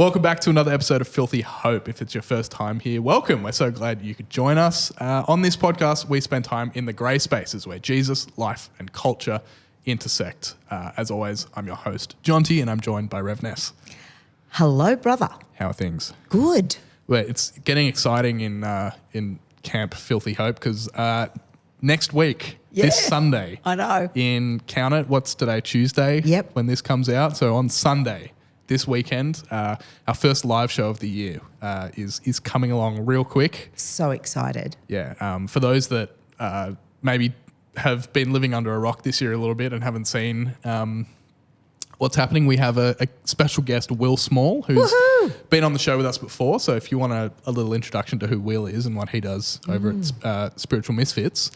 Welcome back to another episode of Filthy Hope. If it's your first time here, welcome. We're so glad you could join us. On this podcast, we spend time in the grey spaces where Jesus, life and culture intersect. As always, I'm your host, Jonty, and I'm joined by Rev Ness. Hello, brother. How are things? Good. Well, it's getting exciting in Camp Filthy Hope because next week, this Sunday, I know. in count it, what's today, Tuesday? Yep. When this comes out. So on Sunday, this weekend, our first live show of the year is coming along real quick. So excited. Yeah. For those that maybe have been living under a rock this year a little bit and haven't seen what's happening, we have a special guest, Will Small, who's been on the show with us before. So if you want a little introduction to who Will is and what he does over at Spiritual Misfits,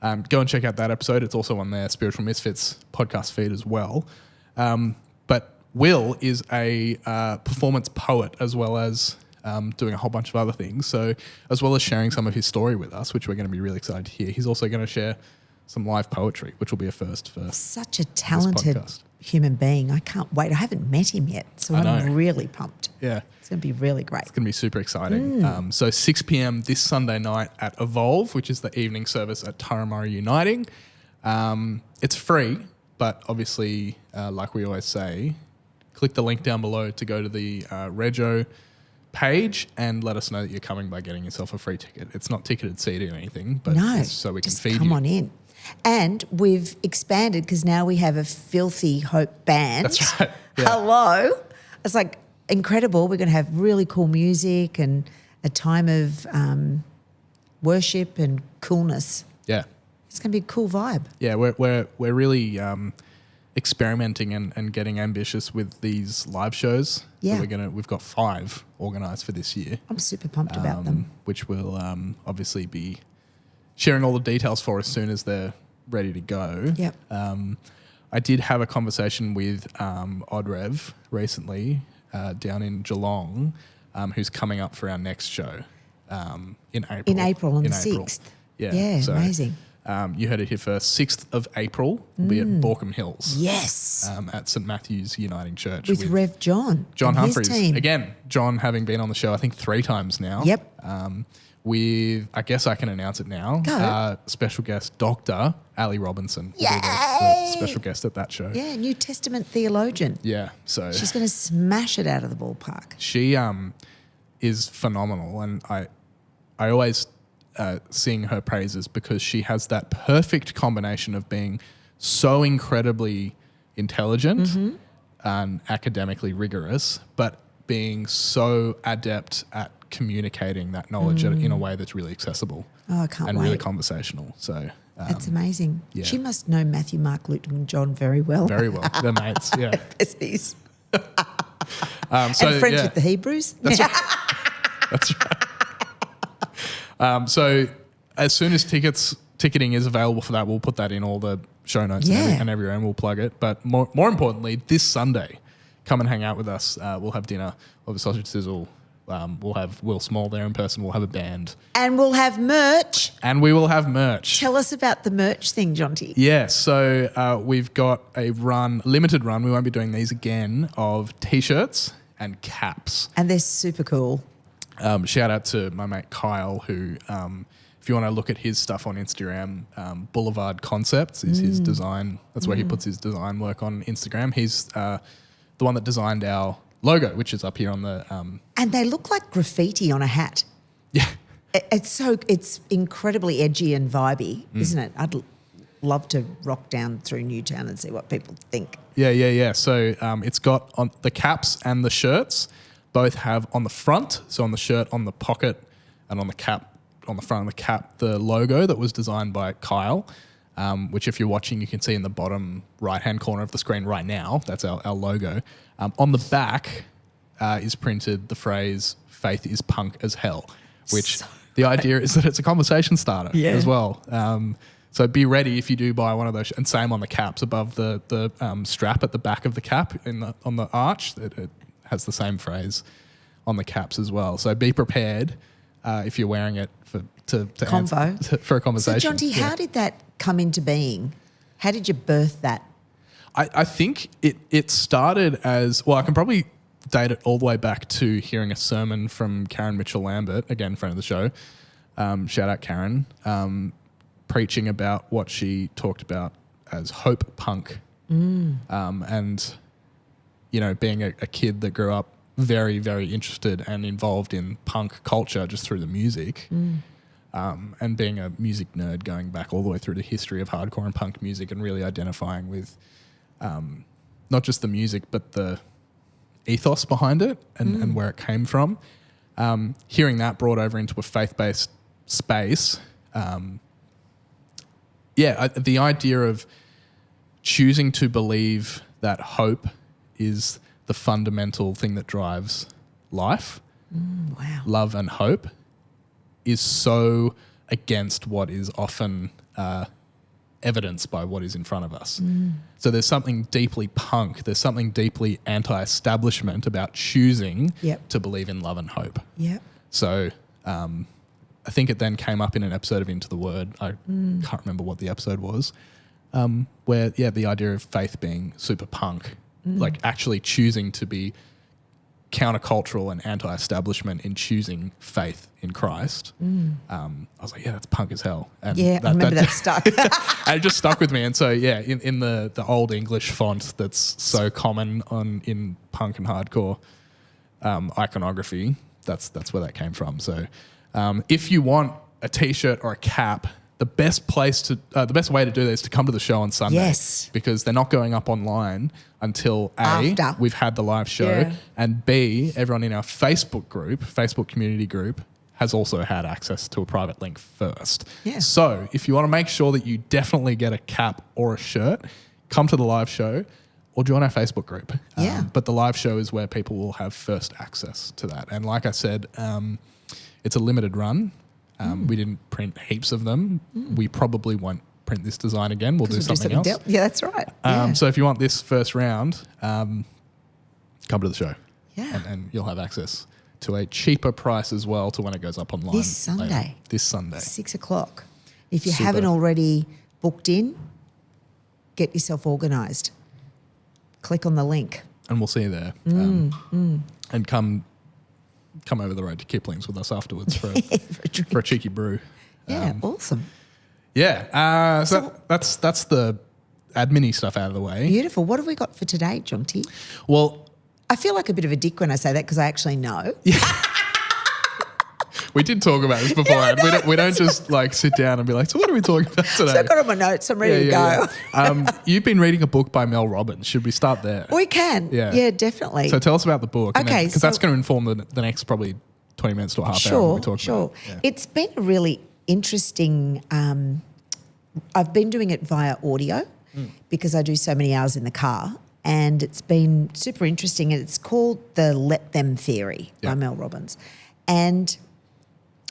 go and check out that episode. It's also on their Spiritual Misfits podcast feed as well. But Will is a performance poet as well as doing a whole bunch of other things. So as well as sharing some of his story with us, which we're going to be really excited to hear, he's also going to share some live poetry, which will be a first for such a talented podcast. Human being. I can't wait. I haven't met him yet, so I'm really pumped. Yeah. It's going to be really great. It's going to be super exciting. So 6 p.m. this Sunday night at Evolve, which is the evening service at Turramurra Uniting. It's free, but obviously, like we always say, click the link down below to go to the Rego page and let us know that you're coming by getting yourself a free ticket. It's not ticketed seating or anything, but it's so we can feed you. Come on in. And we've expanded because now we have a Filthy Hope band. That's right. Yeah. Hello. It's like incredible. We're going to have really cool music and a time of worship and coolness. Yeah. It's going to be a cool vibe. Yeah, we're really experimenting and getting ambitious with these live shows. Yeah. So we've got 5 organised for this year. I'm super pumped about them. Which we'll obviously be sharing all the details for as soon as they're ready to go. Yep. I did have a conversation with Rev recently down in Geelong, who's coming up for our next show in April. In April on the 6th. Yeah, so, amazing. You heard it here first. 6th of April will be at Borkham Hills. Yes. At St Matthew's Uniting Church. With Rev John Humphreys. His team. Again, John having been on the show, I think 3 times now. Yep. With, I guess I can announce it now, special guest Dr. Ali Robinson. Yay! Will be the special guest at that show. Yeah, New Testament theologian. Yeah, so she's going to smash it out of the ballpark. She is phenomenal, and I always sing her praises because she has that perfect combination of being so incredibly intelligent and academically rigorous, but being so adept at communicating that knowledge in a way that's really accessible. Oh, I can't wait. And really conversational. So that's amazing. Yeah. She must know Matthew, Mark, Luke and John very well. Very well. They're mates, yeah. Besties. And friends with the Hebrews. That's right. That's right. So as soon as ticketing is available for that, we'll put that in all the show notes and everywhere, and we'll plug it. But more importantly, this Sunday, come and hang out with us. We'll have dinner. We'll have a sausage sizzle. We'll have Will Small there in person. We'll have a band. And we'll have merch. And we will have merch. Tell us about the merch thing, Jonty. Yeah, so we've got a limited run, we won't be doing these again, of T-shirts and caps. And they're super cool. Shout out to my mate Kyle, who, if you want to look at his stuff on Instagram, Boulevard Concepts is his design. That's where he puts his design work on Instagram. He's the one that designed our logo, which is up here on the... And they look like graffiti on a hat. Yeah. It's incredibly edgy and vibey, isn't it? I'd love to rock down through Newtown and see what people think. Yeah. So it's got on the caps and the shirts both have on the front, so on the shirt, on the pocket, and on the cap, on the front of the cap, the logo that was designed by Kyle, which if you're watching, you can see in the bottom right-hand corner of the screen right now. That's our logo. On the back is printed the phrase, "Faith is punk as hell," which the idea is that it's a conversation starter as well. So be ready if you do buy one of those. And same on the caps above the strap at the back of the cap on the arch. It has the same phrase on the caps as well. So be prepared if you're wearing it for a conversation. So Jonty, how did that come into being? How did you birth that? I think it started as, well, I can probably date it all the way back to hearing a sermon from Karen Mitchell-Lambert, again, friend of the show. Shout out Karen, preaching about what she talked about as hope punk. And, you know, being a kid that grew up very, very interested and involved in punk culture just through the music. And being a music nerd going back all the way through the history of hardcore and punk music and really identifying with not just the music but the ethos behind it and where it came from. Hearing that brought over into a faith-based space, the idea of choosing to believe that hope is the fundamental thing that drives life, love and hope, is so against what is often evidenced by what is in front of us. So there's something deeply punk, there's something deeply anti-establishment about choosing to believe in love and hope. So I think it then came up in an episode of Into the Word. I can't remember what the episode was, where, the idea of faith being super punk, like actually choosing to be countercultural and anti-establishment in choosing faith in Christ. I was like, that's punk as hell. And I remember that stuck. and it just stuck with me. And so, in the old English font that's so common in punk and hardcore iconography, that's where that came from. So if you want a T-shirt or a cap, the best way to do that is to come to the show on Sunday. Yes. Because they're not going up online until After. we've had the live show, and B, everyone in our Facebook community group, has also had access to a private link first. Yeah. So if you want to make sure that you definitely get a cap or a shirt, come to the live show or join our Facebook group. But the live show is where people will have first access to that. And like I said, it's a limited run. We didn't print heaps of them. We probably won't print this design again. We'll do something else. That's right. So if you want this first round, come to the show. And you'll have access to a cheaper price as well to when it goes up online. This Sunday. Later. This Sunday. 6 o'clock. If you haven't already booked in, get yourself organised. Click on the link. And we'll see you there. And come over the road to Kipling's with us afterwards for a cheeky brew. Awesome. So that's the admin-y stuff out of the way. Beautiful. What have we got for today, Jonty? Well, I feel like a bit of a dick when I say that because I actually know. We did talk about this beforehand. We don't just like sit down and be like, so what are we talking about today? So I've got on my notes. I'm ready to go. You've been reading a book by Mel Robbins. Should we start there? We can. Yeah, definitely. So tell us about the book. Okay. Because that's going to inform the next probably 20 minutes to a half hour. We talk about. Yeah. It's been a really interesting, I've been doing it via audio because I do so many hours in the car, and it's been super interesting. And it's called The Let Them Theory by Mel Robbins. And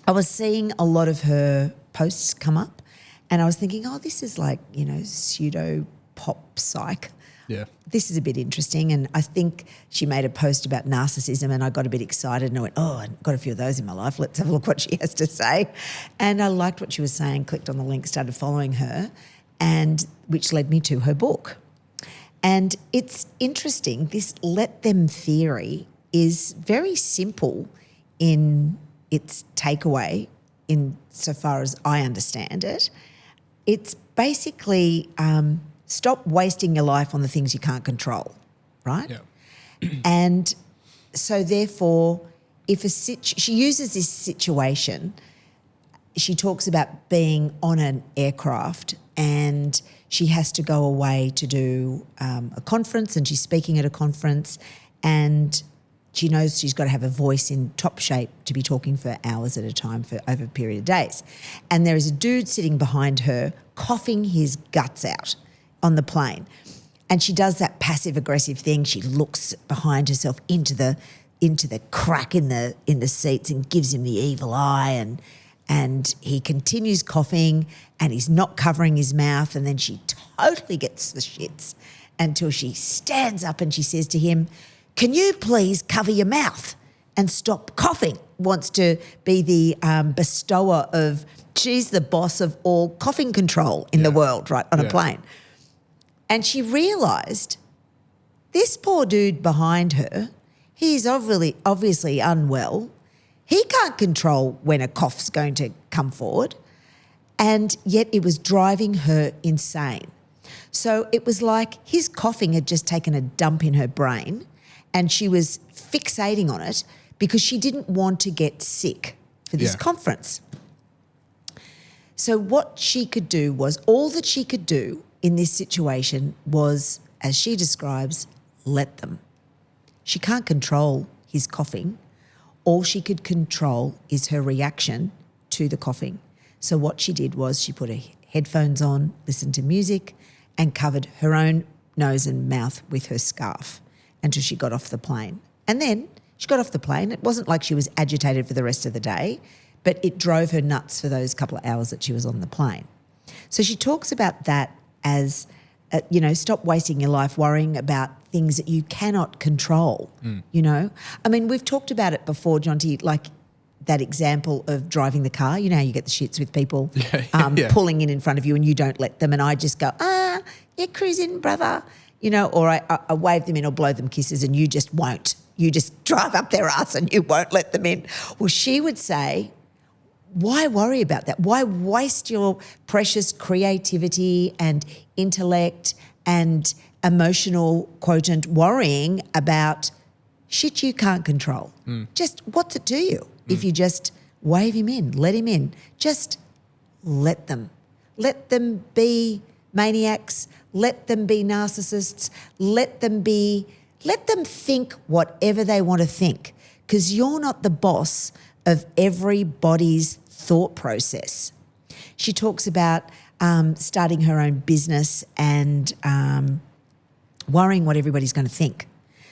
I was seeing a lot of her posts come up, and I was thinking, this is like, pseudo pop psych. Yeah. This is a bit interesting. And I think she made a post about narcissism, and I got a bit excited and I went, I've got a few of those in my life. Let's have a look what she has to say. And I liked what she was saying, clicked on the link, started following her, and which led me to her book. And it's interesting. This let them theory is very simple in its takeaway, in so far as I understand it. It's basically stop wasting your life on the things you can't control, right? Yeah. And so therefore, she uses this situation, she talks about being on an aircraft and she has to go away to do a conference, and she's speaking at a conference, and she knows she's got to have a voice in top shape to be talking for hours at a time for over a period of days. And there is a dude sitting behind her coughing his guts out on the plane. And she does that passive-aggressive thing. She looks behind herself into the crack in the seats and gives him the evil eye, and he continues coughing and he's not covering his mouth, and then she totally gets the shits until she stands up and she says to him, "Can you please cover your mouth and stop coughing?" Wants to be the bestower of, she's the boss of all coughing control in the world, right, on a plane. And she realised this poor dude behind her, He's obviously unwell. He can't control when a cough's going to come forward. And yet it was driving her insane. So it was like his coughing had just taken a dump in her brain and she was fixating on it because she didn't want to get sick for this conference. So what she could do was, all that she could do in this situation was, as she describes, let them. She can't control his coughing. All she could control is her reaction to the coughing. So what she did was she put her headphones on, listened to music, and covered her own nose and mouth with her scarf until she got off the plane. And then she got off the plane. It wasn't like she was agitated for the rest of the day, but it drove her nuts for those couple of hours that she was on the plane. So she talks about that as, stop wasting your life worrying about things that you cannot control, I mean, we've talked about it before, Jonty, like that example of driving the car. You know how you get the shits with people pulling in front of you and you don't let them, and I just go, you're cruising, brother, or I wave them in or blow them kisses and you just won't. You just drive up their ass and you won't let them in. Well, she would say, why worry about that? Why waste your precious creativity and intellect and emotional quotient worrying about shit you can't control? Just what's it to you if you just wave him in, let him in? Just let them. Let them be maniacs. Let them be narcissists. Let them think whatever they want to think, because you're not the boss of everybody's thought process. She talks about starting her own business and worrying what everybody's going to think.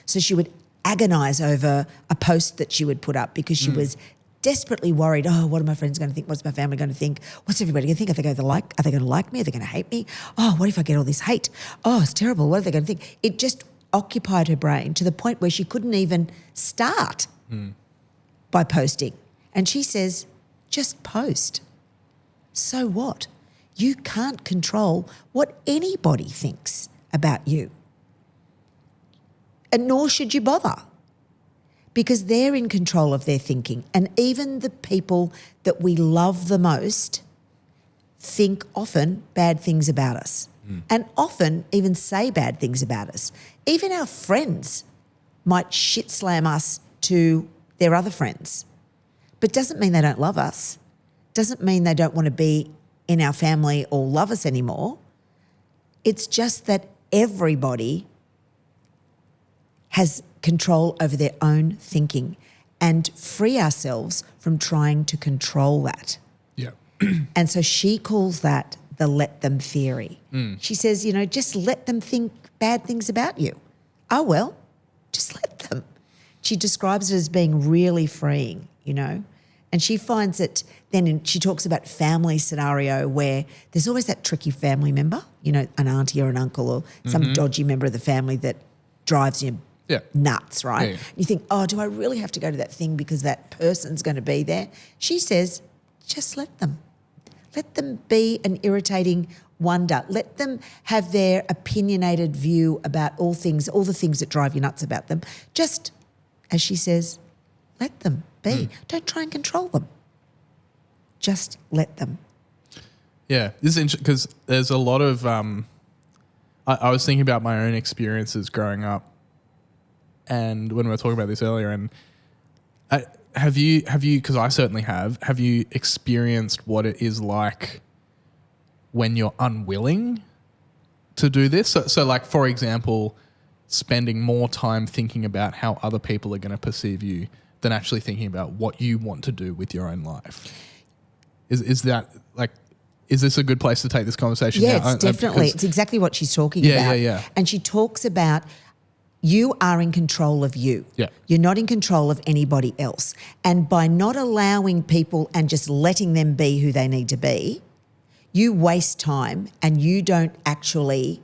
So she would agonise over a post that she would put up because she was desperately worried, what are my friends going to think? What's my family going to think? What's everybody going to think? Are they going to like me? Are they going to hate me? Oh, what if I get all this hate? Oh, it's terrible. What are they going to think? It just occupied her brain to the point where she couldn't even start by posting. And she says, just post. So what? You can't control what anybody thinks about you. And nor should you bother, because they're in control of their thinking. And even the people that we love the most think often bad things about us and often even say bad things about us. Even our friends might shit slam us to their other friends, but doesn't mean they don't love us, doesn't mean they don't want to be in our family or love us anymore. It's just that everybody has control over their own thinking, and free ourselves from trying to control that. Yeah. And so she calls that the let them theory. She says, just let them think bad things about you. Oh, well, just let them. She describes it as being really freeing, and she finds it then she talks about family scenario where there's always that tricky family member, an auntie or an uncle or some dodgy member of the family that drives you nuts, right? Yeah. You think, do I really have to go to that thing because that person's going to be there? She says, just let them. Let them be an irritating wonder. Let them have their opinionated view about all the things that drive you nuts about them. Just, as she says, let them be. Don't try and control them. Just let them. Yeah, this is interesting because there's a lot of I was thinking about my own experiences growing up, and when we were talking about this earlier, and have you, because I certainly have you experienced what it is like when you're unwilling to do this? So like, for example, spending more time thinking about how other people are going to perceive you than actually thinking about what you want to do with your own life. Is that like, is this a good place to take this conversation? Yeah, it's definitely. It's exactly what she's talking about. Yeah. And she talks about you are in control of you. Yeah. You're not in control of anybody else. And by not allowing people and just letting them be who they need to be, you waste time and you don't actually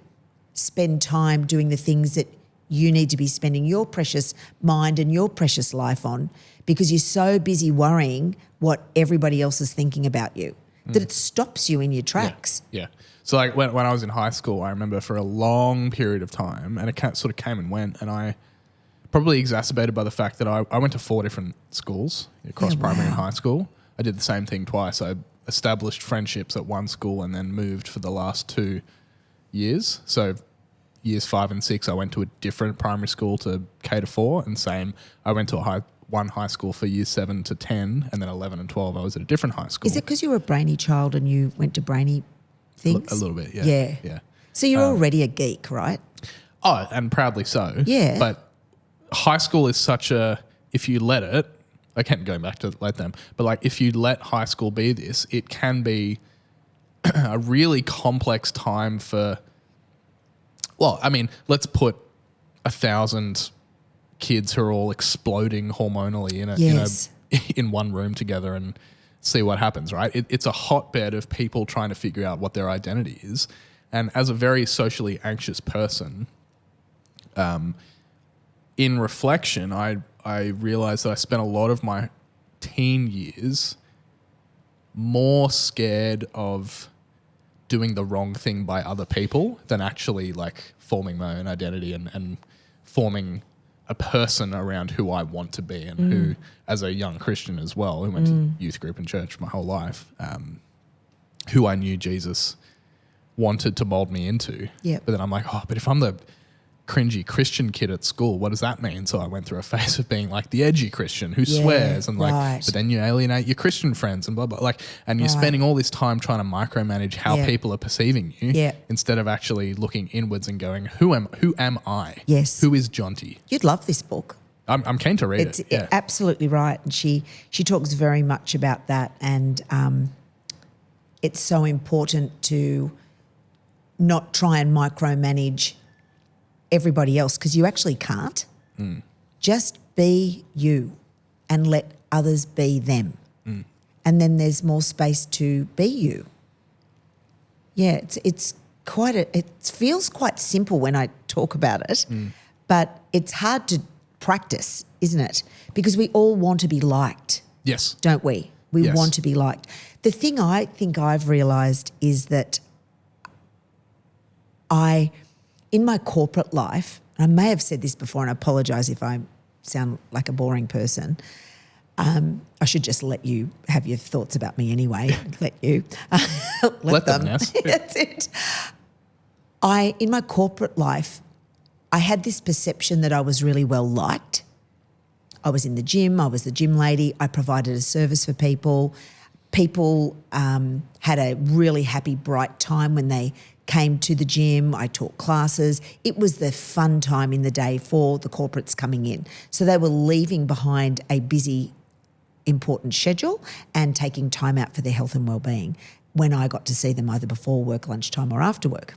spend time doing the things that you need to be spending your precious mind and your precious life on, because you're so busy worrying what everybody else is thinking about you that it stops you in your tracks. Yeah. So like when I was in high school, I remember for a long period of time, and it sort of came and went, and probably exacerbated by the fact that I went to 4 different schools across primary and high school. I did the same thing twice. I established friendships at one school and then moved for the last 2 years. So years 5 and 6, I went to a different primary school to K to 4, and same. I went to one high school for years 7 to 10, and then 11 and 12 I was at a different high school. Is it because you were a brainy child and you went to brainy things? A little bit, yeah. Yeah. So you're already a geek, right? Oh, and proudly so. Yeah. But high school is such a, if you let it, again, going back to let them, but like if you let high school be this, it can be a really complex time for, well, I mean, let's put 1,000 kids who are all exploding hormonally in one room together and see what happens, right? It's a hotbed of people trying to figure out what their identity is. And as a very socially anxious person, in reflection, I realized that I spent a lot of my teen years more scared of doing the wrong thing by other people than actually like forming my own identity and forming a person around who I want to be and who, as a young Christian as well, who went to youth group and church my whole life, who I knew Jesus wanted to mold me into. Yep. But then I'm like, but if I'm the cringy Christian kid at school, what does that mean? So I went through a phase of being like the edgy Christian who swears and like, but then you alienate your Christian friends and blah, blah, like, and you're spending all this time trying to micromanage how people are perceiving you instead of actually looking inwards and going, who am I? Yes. Who is Jonty? You'd love this book. I'm keen to read it. It's absolutely right. And she talks very much about that. And it's so important to not try and micromanage everybody else, because you actually can't. Just be you and let others be them. And then there's more space to be you. Yeah, it feels quite simple when I talk about it, but it's hard to practice, isn't it? Because we all want to be liked. Yes. Don't we? We want to be liked. The thing I think I've realised is that in my corporate life, I may have said this before and I apologise if I sound like a boring person. I should just let you have your thoughts about me anyway. Let you. let them. Ness. That's it. In my corporate life, I had this perception that I was really well liked. I was in the gym. I was the gym lady. I provided a service for people. People had a really happy, bright time when they came to the gym. I taught classes. It was the fun time in the day for the corporates coming in. So they were leaving behind a busy, important schedule and taking time out for their health and well-being when I got to see them either before work, lunchtime or after work.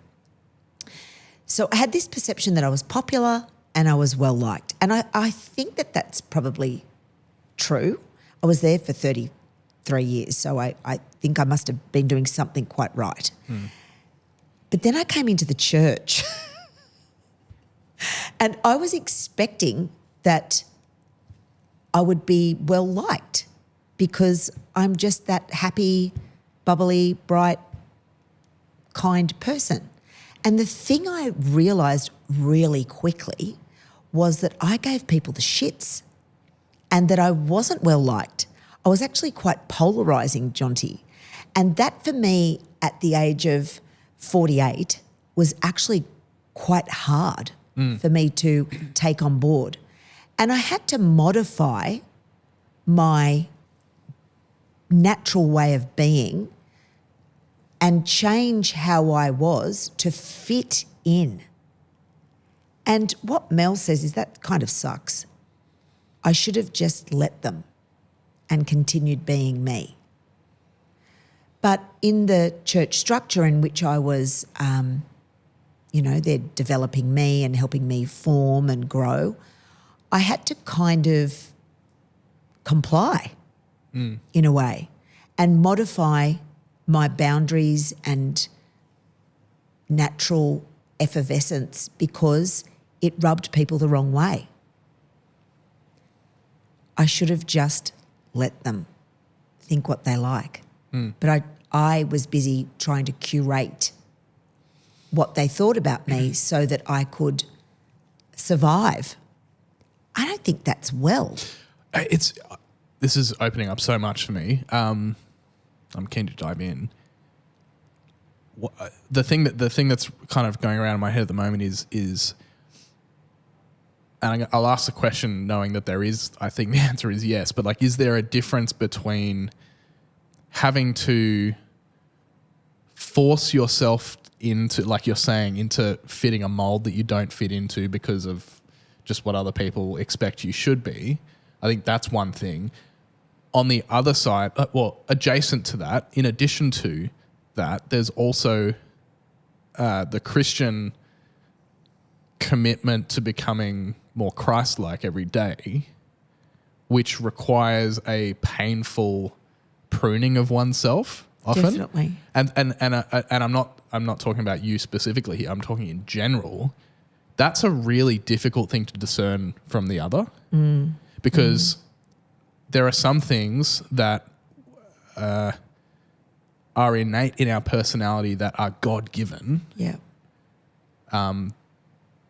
So I had this perception that I was popular and I was well-liked. And I think that that's probably true. I was there for 33 years, so I think I must have been doing something quite right. But then I came into the church and I was expecting that I would be well liked because I'm just that happy, bubbly, bright, kind person. And the thing I realised really quickly was that I gave people the shits and that I wasn't well liked. I was actually quite polarising, Jonty. And that for me at the age of 48 was actually quite hard for me to take on board. And I had to modify my natural way of being and change how I was to fit in. And what Mel says is that kind of sucks. I should have just let them and continued being me. But in the church structure in which I was, they're developing me and helping me form and grow, I had to kind of comply in a way and modify my boundaries and natural effervescence because it rubbed people the wrong way. I should have just let them think what they like. But I was busy trying to curate what they thought about me so that I could survive. I don't think that's well. This is opening up so much for me. I'm keen to dive in. The thing that's kind of going around in my head at the moment is, and I'll ask the question knowing that there is. I think the answer is yes, but like, is there a difference between having to force yourself into, like you're saying, into fitting a mold that you don't fit into because of just what other people expect you should be? I think that's one thing. On the other side, adjacent to that, in addition to that, there's also the Christian commitment to becoming more Christ-like every day, which requires a painful pruning of oneself often. Definitely. And I'm not talking about you specifically here. I'm talking in general. That's a really difficult thing to discern from the other, because there are some things that are innate in our personality that are God-given, Yeah. that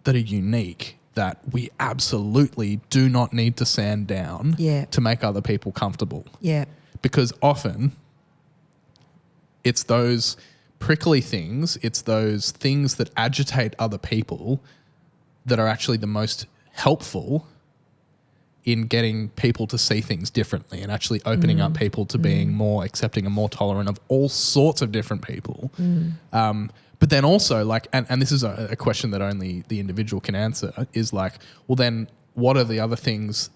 are unique, that we absolutely do not need to sand down to make other people comfortable. Yeah. Because often it's those prickly things, it's those things that agitate other people that are actually the most helpful in getting people to see things differently and actually opening up people to being more accepting and more tolerant of all sorts of different people. But then also, like, and this is a question that only the individual can answer, is like, well, then what are the other things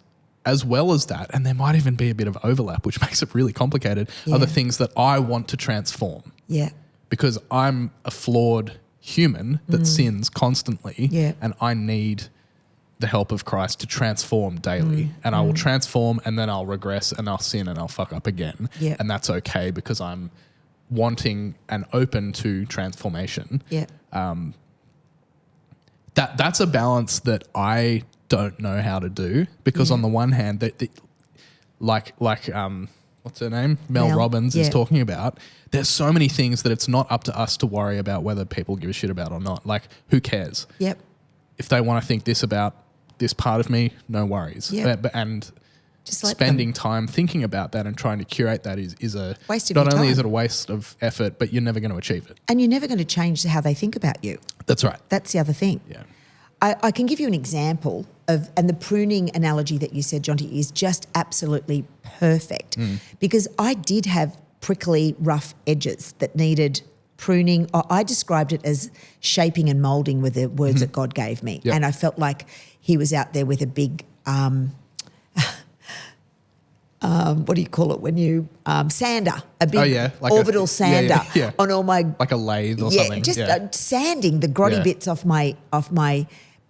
as well as that? And there might even be a bit of overlap, which makes it really complicated, are the things that I want to transform. Yeah. Because I'm a flawed human that sins constantly, and I need the help of Christ to transform daily. And I will transform, and then I'll regress, and I'll sin, and I'll fuck up again. Yeah. And that's okay, because I'm wanting and open to transformation. Yeah. That's a balance that I don't know how to do, because on the one hand, like what's her name? Mel Robbins is talking about, there's so many things that it's not up to us to worry about whether people give a shit about or not. Like, who cares? Yep. If they want to think this about this part of me, no worries. Yep. And Just let spending time thinking about that and trying to curate that is a waste of not your only time. is it a waste of effort, but you're never going to achieve it. And you're never going to change how they think about you. That's right. That's the other thing. Yeah. I can give you an example of, and the pruning analogy that you said, Jonty, is just absolutely perfect, because I did have prickly, rough edges that needed pruning. I described it as shaping and moulding with the words that God gave me. Yep. And I felt like he was out there with a big, what do you call it when you, sander, a big like orbital sander on all my... Like a lathe or something. Just sanding the grotty bits off my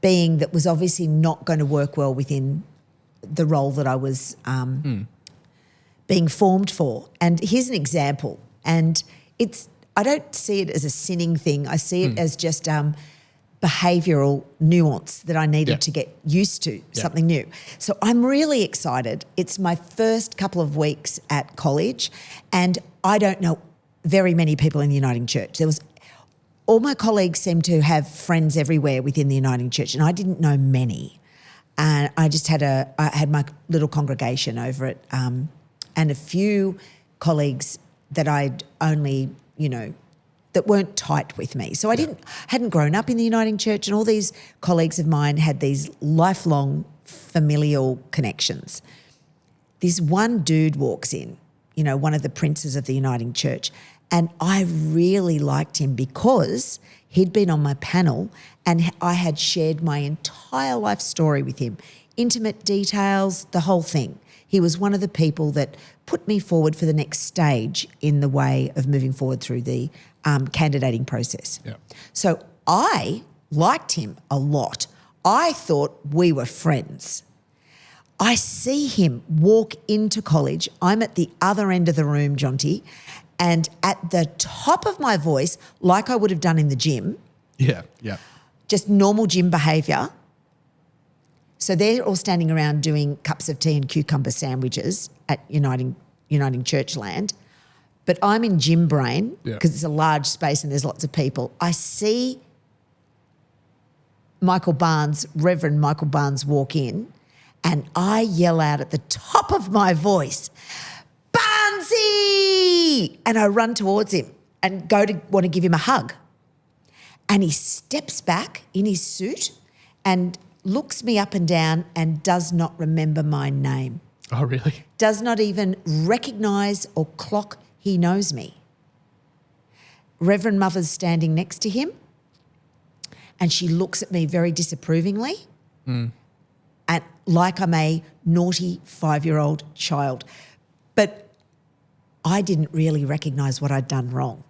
being that was obviously not going to work well within the role that I was being formed for. And here's an example. And I don't see it as a sinning thing. I see it as just behavioural nuance that I needed to get used to, something new. So I'm really excited. It's my first couple of weeks at college, and I don't know very many people in the Uniting Church. All my colleagues seem to have friends everywhere within the Uniting Church, and I didn't know many. And I just had my little congregation over it, and a few colleagues that I'd only, that weren't tight with me. So I hadn't grown up in the Uniting Church, and all these colleagues of mine had these lifelong familial connections. This one dude walks in, one of the princes of the Uniting Church, and I really liked him because he'd been on my panel and I had shared my entire life story with him, intimate details, the whole thing. He was one of the people that put me forward for the next stage in the way of moving forward through the candidating process. Yeah. So I liked him a lot. I thought we were friends. I see him walk into college. I'm at the other end of the room, Jonty, and at the top of my voice, like I would have done in the gym. Yeah. Just normal gym behaviour. So they're all standing around doing cups of tea and cucumber sandwiches at Uniting Church land. But I'm in gym brain because it's a large space and there's lots of people. I see Reverend Michael Barnes walk in, And I yell out at the top of my voice, Barnsey! And I run towards him and want to give him a hug. And he steps back in his suit and looks me up and down and does not remember my name. Oh, really? Does not even recognise or clock he knows me. Reverend Mother's standing next to him and she looks at me very disapprovingly and like I'm a naughty 5-year-old child. But I didn't really recognise what I'd done wrong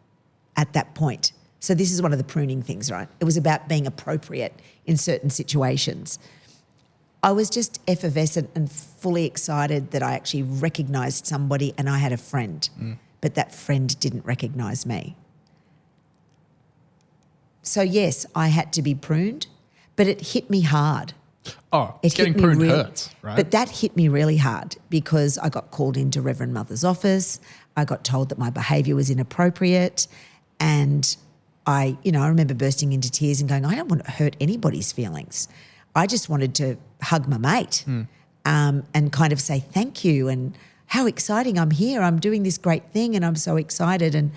at that point. So this is one of the pruning things, right? It was about being appropriate in certain situations. I was just effervescent and fully excited that I actually recognised somebody and I had a friend, but that friend didn't recognise me. So yes, I had to be pruned, but it hit me hard. Oh, getting pruned hurts, right? But that hit me really hard because I got called into Reverend Mother's office. I got told that my behaviour was inappropriate and I remember bursting into tears and going, I don't want to hurt anybody's feelings. I just wanted to hug my mate and kind of say thank you and how exciting I'm here. I'm doing this great thing and I'm so excited. And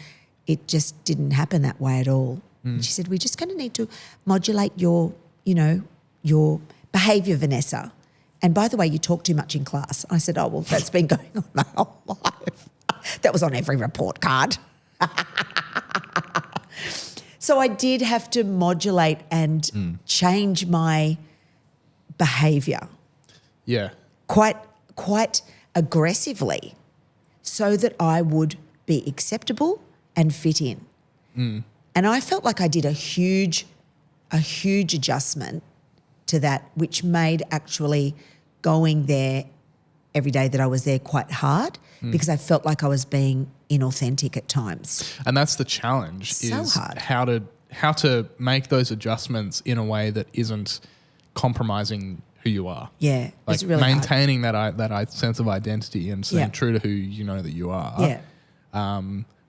it just didn't happen that way at all. And she said, we're just going to need to modulate your behaviour, Vanessa. And by the way, you talk too much in class. I said, oh, well, that's been going on my whole life. That was on every report card. So I did have to modulate and change my behaviour. Yeah. Quite aggressively so that I would be acceptable and fit in. And I felt like I did a huge adjustment to that, which made actually going there every day that I was there quite hard because I felt like I was being inauthentic at times. And that's the challenge is how to make those adjustments in a way that isn't compromising who you are. Yeah, like it's really maintaining that sense of identity and staying true to who you know that you are. Yeah.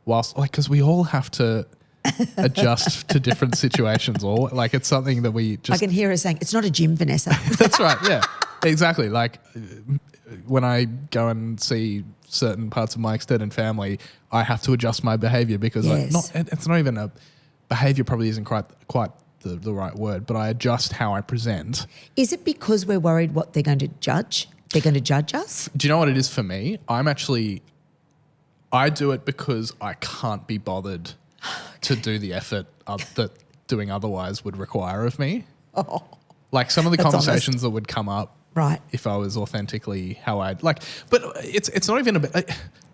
Whilst because we all have to adjust to different situations, or like it's something that we just. I can hear her saying, "It's not a gym, Vanessa." That's right. Yeah, exactly. Like when I go and see certain parts of my extended family, I have to adjust my behaviour because it's not even a behaviour. Probably isn't quite the right word, but I adjust how I present. Is it because we're worried what they're going to judge? They're going to judge us? Do you know what it is for me? I do it because I can't be bothered to do the effort that doing otherwise would require of me. Oh, like some of the conversations that would come up, right? If I was authentically how I'd like, but it's not even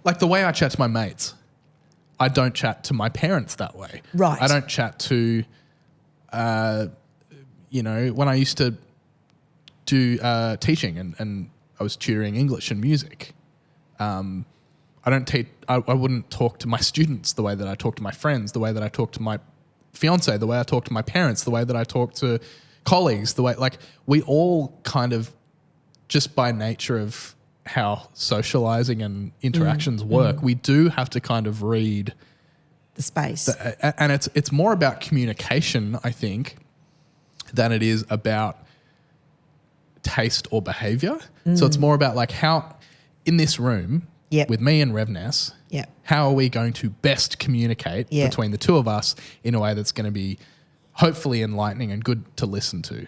like the way I chat to my mates. I don't chat to my parents that way. Right. I don't chat to, when I used to do teaching and I was tutoring English and music. I wouldn't talk to my students the way that I talk to my friends, the way that I talk to my fiance, the way I talk to my parents, the way that I talk to colleagues, the way we all kind of just by nature of how socializing and interactions work, we do have to kind of read the space. And it's more about communication, I think, than it is about taste or behavior. So it's more about like how in this room with me and Rev Ness, how are we going to best communicate between the two of us in a way that's going to be hopefully enlightening and good to listen to.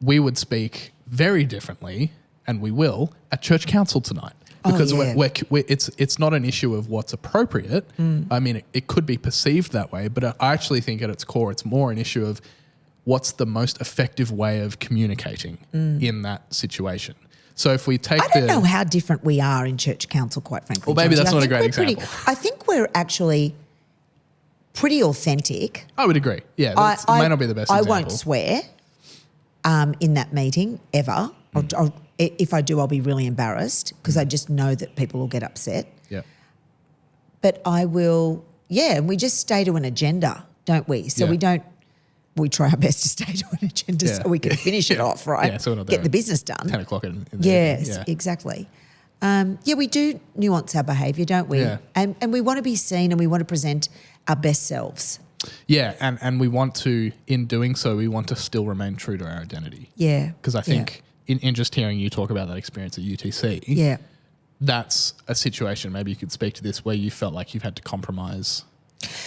We would speak very differently, and we will, at church council tonight. Because it's not an issue of what's appropriate. I mean, it could be perceived that way, but I actually think at its core it's more an issue of what's the most effective way of communicating in that situation. So if we take I don't know how different we are in church council, quite frankly. Well, maybe Jonty. that's not a great example. I think we're actually pretty authentic. I would agree. Yeah, it may not be the best example. I won't swear in that meeting ever. If I do, I'll be really embarrassed because I just know that people will get upset. Yeah. But I will, and we just stay to an agenda, don't we? So we try our best to stay to an agenda so we can finish it off, right? Yeah, so we're not get the business done. 10 o'clock in the Yes, evening. exactly. We do nuance our behaviour, don't we? Yeah. And we want to be seen and we want to present our best selves. Yeah, and we want to, in doing so, we want to still remain true to our identity. Yeah. Because I think in just hearing you talk about that experience at UTC, Yeah. that's a situation, maybe you could speak to this, where you felt like you've had to compromise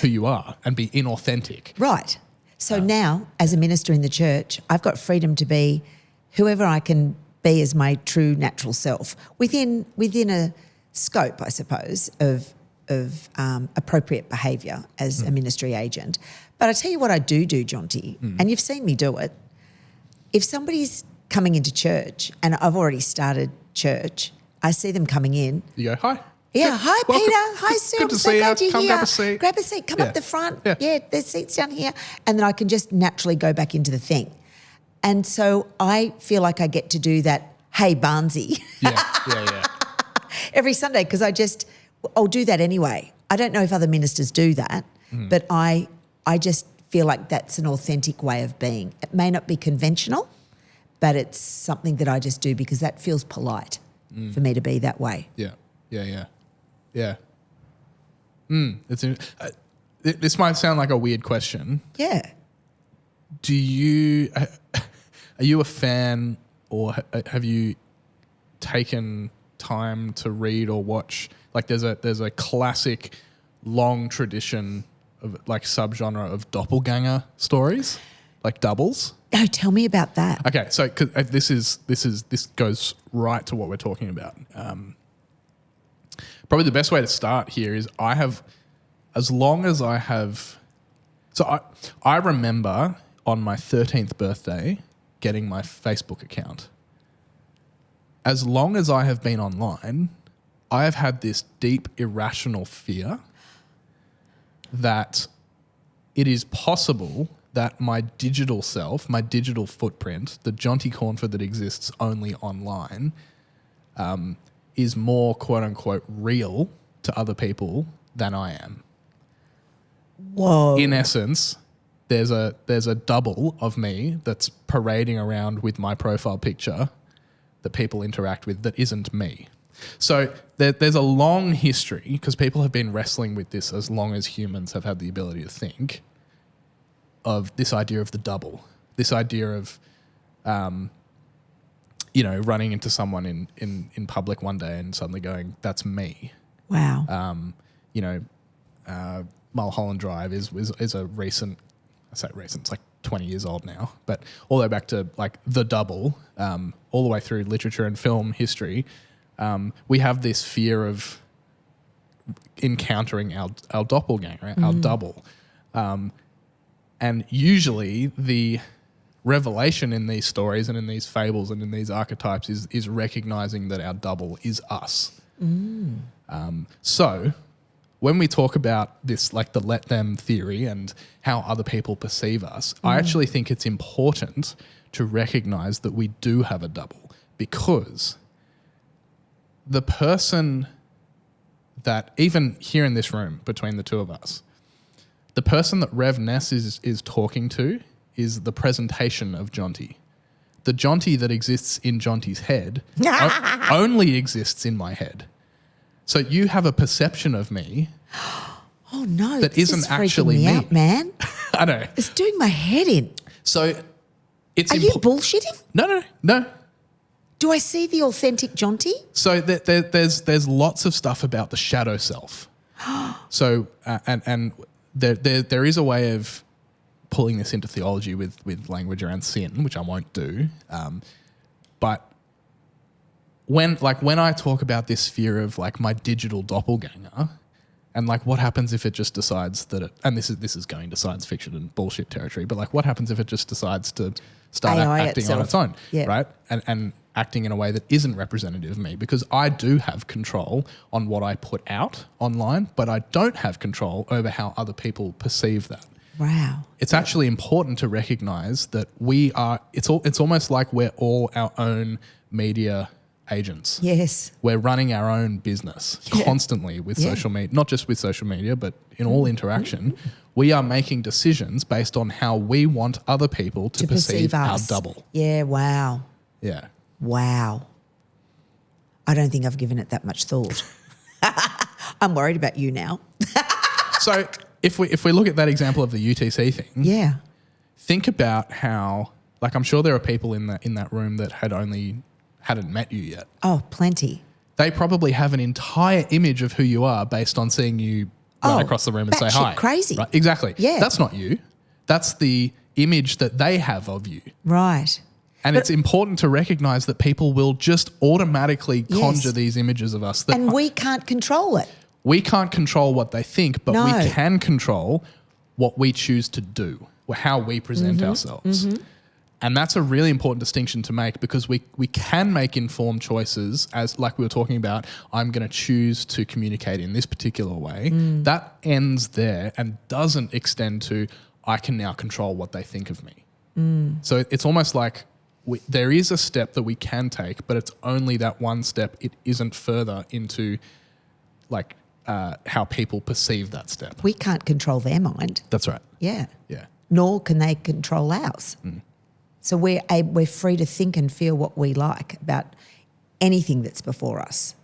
who you are and be inauthentic. Right. So now, as a minister in the church, I've got freedom to be whoever I can be as my true natural self within a scope, I suppose, of appropriate behaviour as a ministry agent. But I tell you what I do, Jonty, and you've seen me do it. If somebody's coming into church and I've already started church, I see them coming in. You go, hi. Yeah, hi welcome. Peter. Hi Sue. Good I'm to so see glad you. you're Come here. grab a seat. Grab a seat. Come up the front. Yeah. There's seats down here. And then I can just naturally go back into the thing. And so I feel like I get to do that, hey Barnsey, Yeah. every Sunday, because I'll do that anyway. I don't know if other ministers do that, but I just feel like that's an authentic way of being. It may not be conventional, but it's something that I just do because that feels polite for me to be that way. Yeah. This might sound like a weird question. Yeah. Are you a fan, or have you taken time to read or watch? Like there's a classic long tradition of like subgenre of doppelganger stories, like doubles. Oh, tell me about that. Okay, so 'cause this goes right to what we're talking about. Probably the best way to start here is I remember on my 13th birthday getting my Facebook account. As long as I have been online, I have had this deep irrational fear that it is possible that my digital self, my digital footprint, the Jonty Cornford that exists only online, is more quote unquote real to other people than I am. Whoa. In essence, there's a double of me that's parading around with my profile picture that people interact with that isn't me. So there's a long history, because people have been wrestling with this as long as humans have had the ability to think, of this idea of the double, this idea of, running into someone in public one day and suddenly going, that's me. Wow. Mulholland Drive is a recent, I say recent, it's like 20 years old now, but all the way back to like the double, all the way through literature and film history, we have this fear of encountering our doppelganger, our double. And usually the revelation in these stories and in these fables and in these archetypes is recognizing that our double is us. So when we talk about this, like the let them theory and how other people perceive us, I actually think it's important to recognize that we do have a double, because the person that, even here in this room between the two of us, the person that Rev Ness is talking to is the presentation of Jonty. The Jonty that exists in Jonty's head only exists in my head. So you have a perception of me Oh no, that this isn't is freaking actually me me. out, man. I know. It's doing my head in. So it's Are you bullshitting? No. Do I see the authentic Jonty? So there's lots of stuff about the shadow self. So and there is a way of pulling this into theology with language around sin, which I won't do. But when I talk about this fear of like my digital doppelganger, and like what happens if it just decides that it, and this is going to science fiction and bullshit territory, but like what happens if it just decides to start AI acting itself. on its own, Yeah. right? And acting in a way that isn't representative of me, because I do have control on what I put out online, but I don't have control over how other people perceive that. Wow. It's actually important to recognize that we are, it's almost like we're all our own media agents. Yes. We're running our own business constantly with social media, not just with social media, but in all interaction. We are making decisions based on how we want other people to perceive our us. double. Yeah, wow. Yeah. Wow. I don't think I've given it that much thought. I'm worried about you now. So if we look at that example of the UTC thing, Yeah. think about how Like I'm sure there are people in that room that hadn't met you yet. Oh, plenty. They probably have an entire image of who you are based on seeing you run across the room and say batshit hi. crazy. Right? Exactly. Yeah. That's not you. That's the image that they have of you. Right. And it's important to recognize that people will just automatically conjure these images of us. And we can't control it. We can't control what they think, but No. we can control what we choose to do, or how we present ourselves. And that's a really important distinction to make, because we can make informed choices, as like we were talking about, I'm going to choose to communicate in this particular way. That ends there and doesn't extend to I can now control what they think of me. So it's almost like there is a step that we can take, but it's only that one step. It isn't further into like how people perceive that step. We can't control their mind. That's right. Yeah. Yeah. Nor can they control ours. So we're free to think and feel what we like about anything that's before us.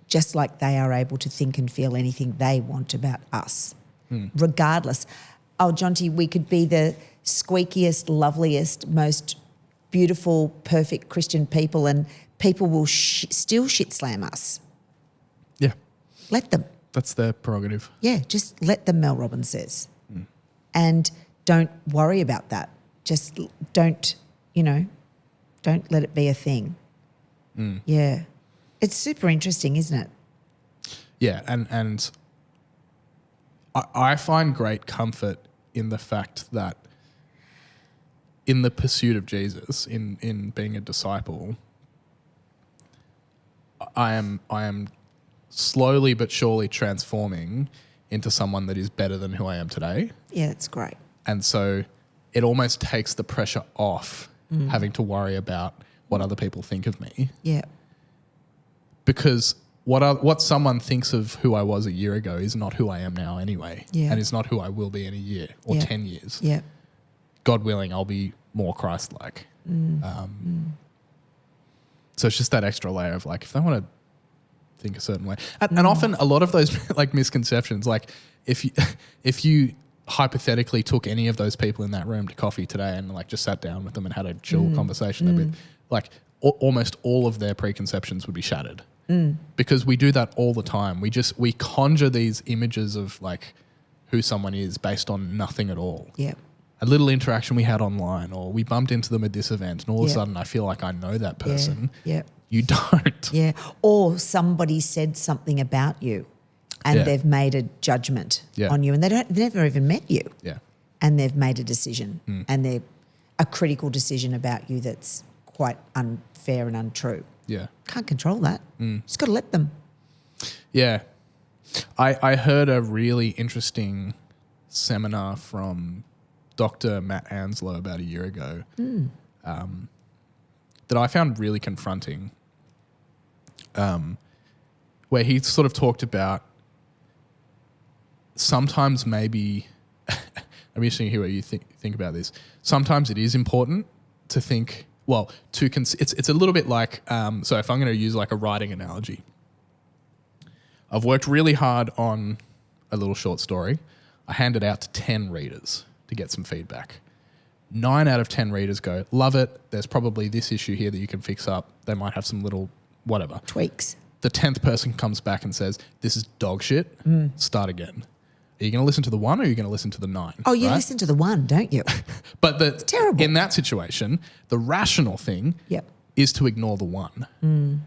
Just like they are able to think and feel anything they want about us, regardless. Oh, Jonty, we could be the squeakiest, loveliest, most beautiful, perfect Christian people, and people will still shit slam us. Yeah. Let them. That's their prerogative. Yeah, just let them, Mel Robbins says. And don't worry about that. Just don't let it be a thing. Yeah. It's super interesting, isn't it? Yeah, and I find great comfort in the fact that in the pursuit of Jesus, in being a disciple, I am slowly but surely transforming into someone that is better than who I am today. Yeah, it's great. And so it almost takes the pressure off having to worry about what other people think of me. Yeah. Because what someone thinks of who I was a year ago is not who I am now anyway. Yeah. And it's not who I will be in a year or 10 years. Yeah. God willing, I'll be more Christ-like. So it's just that extra layer of like, if they want to think a certain way. And often a lot of those like misconceptions, like if you hypothetically took any of those people in that room to coffee today and like just sat down with them and had a chill conversation, they'd be like almost all of their preconceptions would be shattered. Because we do that all the time. We conjure these images of like who someone is based on nothing at all. Yeah. A little interaction we had online, or we bumped into them at this event, and all of a sudden I feel like I know that person. Yeah. You don't. Yeah. Or somebody said something about you and they've made a judgment on you, and they've never even met you. Yeah. And they've made a decision, and they're a critical decision about you that's quite unfair and untrue. Yeah. Can't control that. Just got to let them. Yeah. I heard a really interesting seminar from Dr. Matt Anslow about a year ago that I found really confronting, where he sort of talked about sometimes maybe I'm interested to hear what you think about this. Sometimes it is important to think, well, it's a little bit like, so if I'm going to use like a writing analogy, I've worked really hard on a little short story. I hand it out to 10 readers to get some feedback. 9 out of 10 readers go, love it. There's probably this issue here that you can fix up. They might have some little whatever. Tweaks. The 10th person comes back and says, this is dog shit. Start again. Are you going to listen to the 1 or are you going to listen to the 9? Oh, you right? listen to the 1, don't you? But it's terrible. In that situation, the rational thing is to ignore the 1.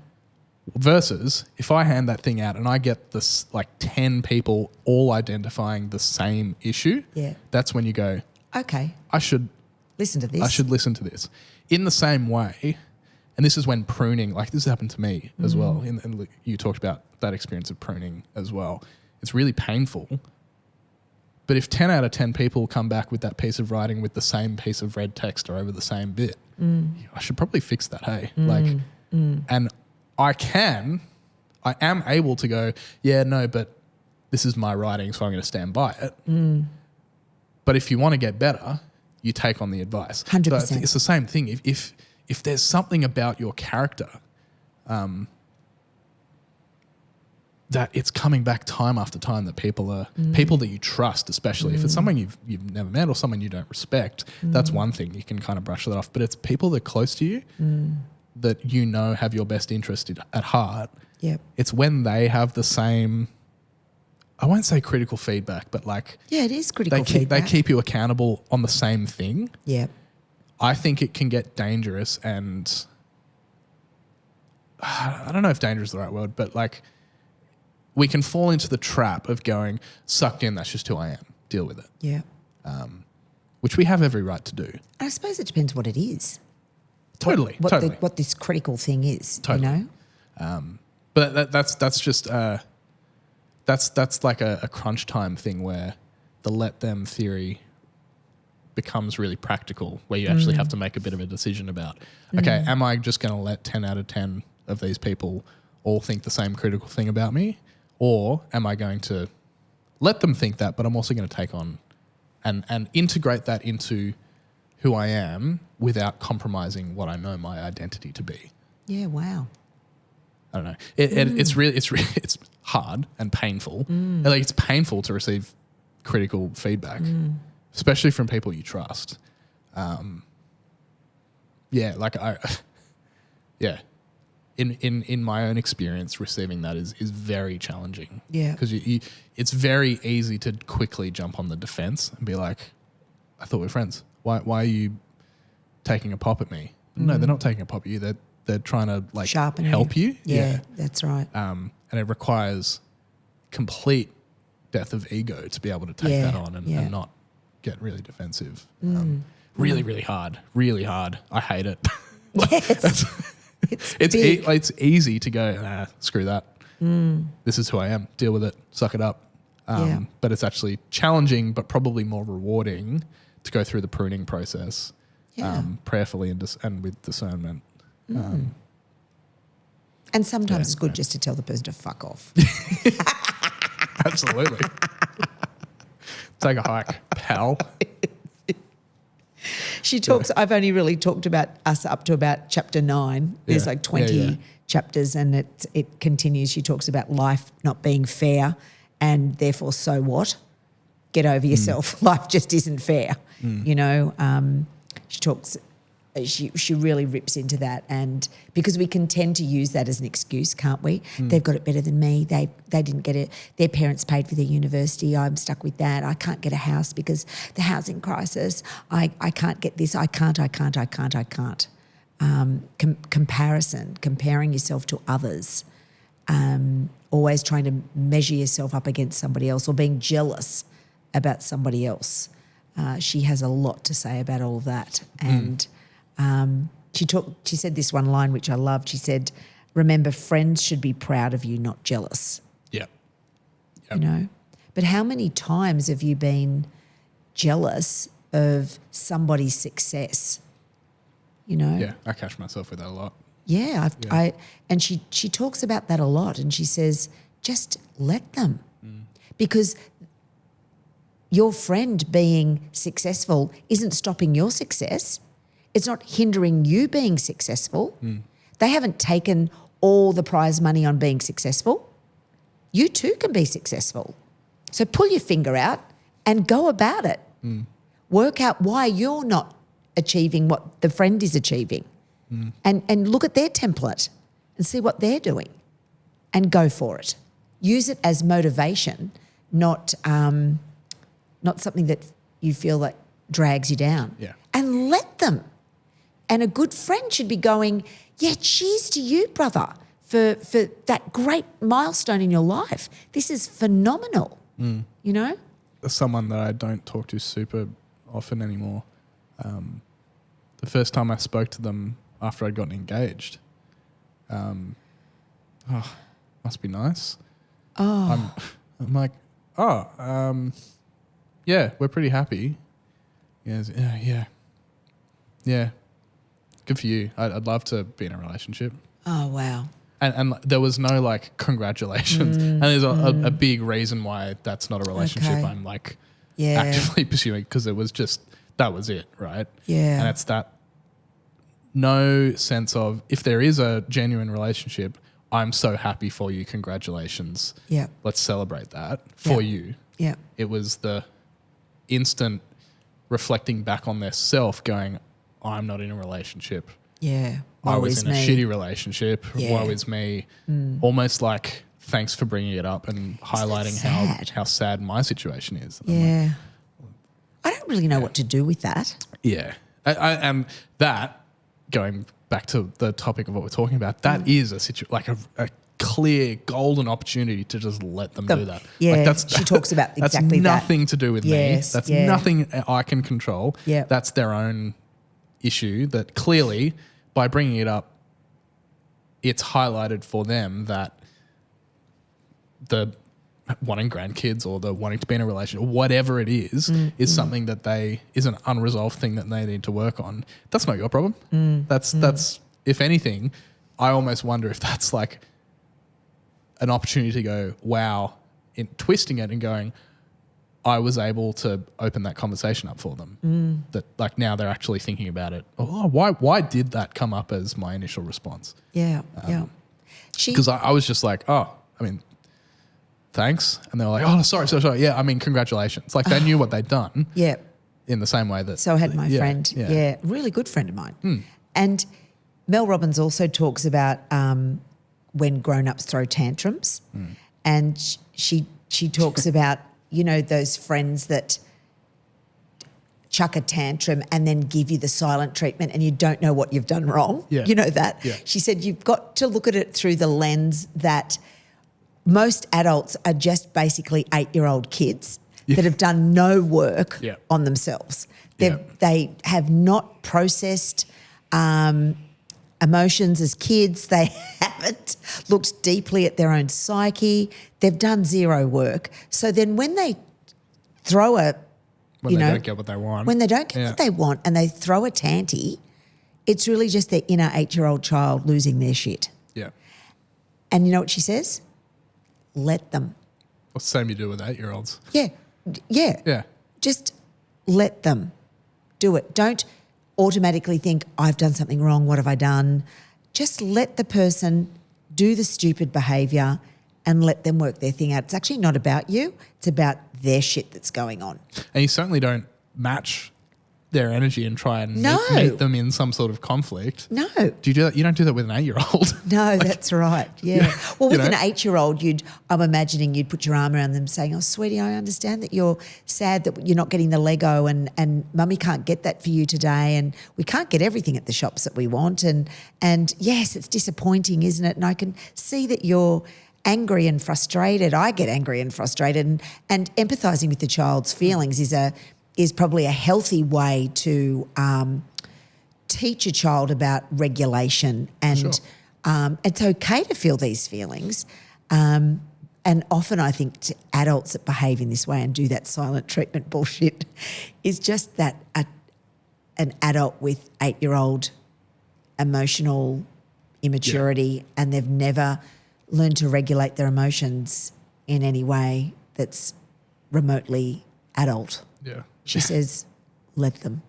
Versus if I hand that thing out and I get this like 10 people all identifying the same issue, that's when you go, okay, I should listen to this. I should listen to this. In the same way, and this is when pruning, like this happened to me as well, and you talked about that experience of pruning as well. It's really painful. But if 10 out of 10 people come back with that piece of writing with the same piece of red text or over the same bit, I should probably fix that, hey? And I am able to go, yeah, no, but this is my writing, so I'm going to stand by it. But if you want to get better, you take on the advice. 100%. So I think it's the same thing. If there's something about your character that it's coming back time after time that people are people that you trust, especially if it's someone you've never met or someone you don't respect. That's one thing you can kind of brush that off. But it's people that are close to you that you know have your best interest at heart. Yep. It's when they have the same, I won't say critical feedback, but like Yeah, it is critical they feedback. keep you accountable on the same thing. Yep. I think it can get dangerous, and I don't know if dangerous is the right word, but like we can fall into the trap of going sucked in. That's just who I am. Deal with it. Yeah. Which we have every right to do. I suppose it depends what it is. Totally. What this critical thing is, Totally. you know? But that's just that's like a crunch time thing where the let them theory becomes really practical, where you actually have to make a bit of a decision about, okay, am I just going to let 10 out of 10 of these people all think the same critical thing about me, or am I going to let them think that, but I'm also going to take on and integrate that into who I am without compromising what I know my identity to be. Yeah, wow. I don't know. It's hard and painful. Like it's painful to receive critical feedback, especially from people you trust. In my own experience, receiving that is very challenging. Yeah. Because it's very easy to quickly jump on the defense and be like, I thought we were friends. Why are you taking a pop at me? No, they're not taking a pop at you. They're trying to like Sharpen help you. Yeah, that's right. And it requires complete death of ego to be able to take that on and not get really defensive. Really, really hard. Really hard. I hate it. Yes. It's easy to go, screw that. This is who I am. Deal with it. Suck it up. But it's actually challenging, but probably more rewarding to go through the pruning process prayerfully and with discernment. And sometimes it's good just to tell the person to fuck off. Absolutely. Take a hike, pal. She talks, I've only really talked about us up to about chapter 9. There's like 20 chapters and it continues. She talks about life not being fair and therefore so what? Get over yourself. Life just isn't fair. You know, she talks, she really rips into that, and because we can tend to use that as an excuse, can't we? They've got it better than me. They didn't get it. Their parents paid for their university. I'm stuck with that. I can't get a house because the housing crisis. I can't get this. I can't. Comparison, comparing yourself to others, always trying to measure yourself up against somebody else, or being jealous about somebody else. She has a lot to say about all of that, and she said this one line which I loved. She said, "Remember, friends should be proud of you, not jealous." Yeah. You know, but how many times have you been jealous of somebody's success? You know. Yeah, I catch myself with that a lot. Yeah, and she talks about that a lot, and she says, just let them, because your friend being successful isn't stopping your success. It's not hindering you being successful. They haven't taken all the prize money on being successful. You too can be successful. So pull your finger out and go about it. Work out why you're not achieving what the friend is achieving, and look at their template and see what they're doing and go for it. Use it as motivation, not something that you feel like drags you down. Yeah. And let them. And a good friend should be going, yeah, cheers to you, brother, for that great milestone in your life. This is phenomenal, you know? Someone that I don't talk to super often anymore, the first time I spoke to them after I'd gotten engaged, must be nice. I'm like, yeah, we're pretty happy. Yeah. Good for you. I'd love to be in a relationship. Oh, wow. And there was no like congratulations. And there's a big reason why that's not a relationship I'm like actively pursuing, because it was just, that was it, right? Yeah. And it's that no sense of, if there is a genuine relationship, I'm so happy for you. Congratulations. Yeah. Let's celebrate that for you. Yeah. It was the instant reflecting back on their self going, I'm not in a relationship. Yeah. I Woe was is in a me. shitty relationship. Yeah. Woe is me. Almost like thanks for bringing it up and highlighting how sad my situation is. And I'm like, Yeah. I don't really know what to do with that. yeah. And that, going back to the topic of what we're talking about, that is a clear golden opportunity to just let them do that. Yeah, she talks about exactly that. That's nothing to do with me. That's nothing I can control. Yeah. That's their own issue that clearly by bringing it up, it's highlighted for them that the wanting grandkids or the wanting to be in a relationship, whatever it is something that is an unresolved thing that they need to work on. That's not your problem. That's if anything, I almost wonder if that's like an opportunity to go, wow, in twisting it and going, I was able to open that conversation up for them. That like now they're actually thinking about it. Oh, why did that come up as my initial response? Yeah, Because I was just like, oh, I mean, thanks. And they were like, oh, sorry. Yeah, I mean, congratulations. Like they knew what they'd done. Yeah. In the same way that. So I had my friend, really good friend of mine. And Mel Robbins also talks about when grown-ups throw tantrums. And she talks about, you know, those friends that chuck a tantrum and then give you the silent treatment and you don't know what you've done wrong. Yeah. You know that? Yeah. She said you've got to look at it through the lens that most adults are just basically 8-year-old kids that have done no work on themselves. They have not processed emotions as kids. They haven't looked deeply at their own psyche. They've done zero work. So then when they throw when they don't get what they want. When they don't get what they want and they throw a tanty, it's really just their inner 8-year-old child losing their shit. Yeah. And you know what she says? Let them. Well, same you do with 8-year-olds. Yeah. Yeah. Just let them do it. Don't automatically think, I've done something wrong, what have I done? Just let the person do the stupid behaviour and let them work their thing out. It's actually not about you. It's about their shit that's going on. And you certainly don't match their energy and try and No. meet them in some sort of conflict. No. Do you do that? You don't do that with an 8-year-old. No, that's right. Yeah. Well, with You an know? 8-year-old, I'm imagining you'd put your arm around them saying, oh, sweetie, I understand that you're sad that you're not getting the Lego and mummy can't get that for you today and we can't get everything at the shops that we want. And yes, it's disappointing, isn't it? And I can see that you're angry and frustrated. I get angry and frustrated and empathising with the child's feelings is probably a healthy way to teach a child about regulation and it's okay to feel these feelings. And often I think to adults that behave in this way and do that silent treatment bullshit is just that an adult with 8-year-old emotional immaturity and they've never learned to regulate their emotions in any way that's remotely adult. Yeah. She says, let them.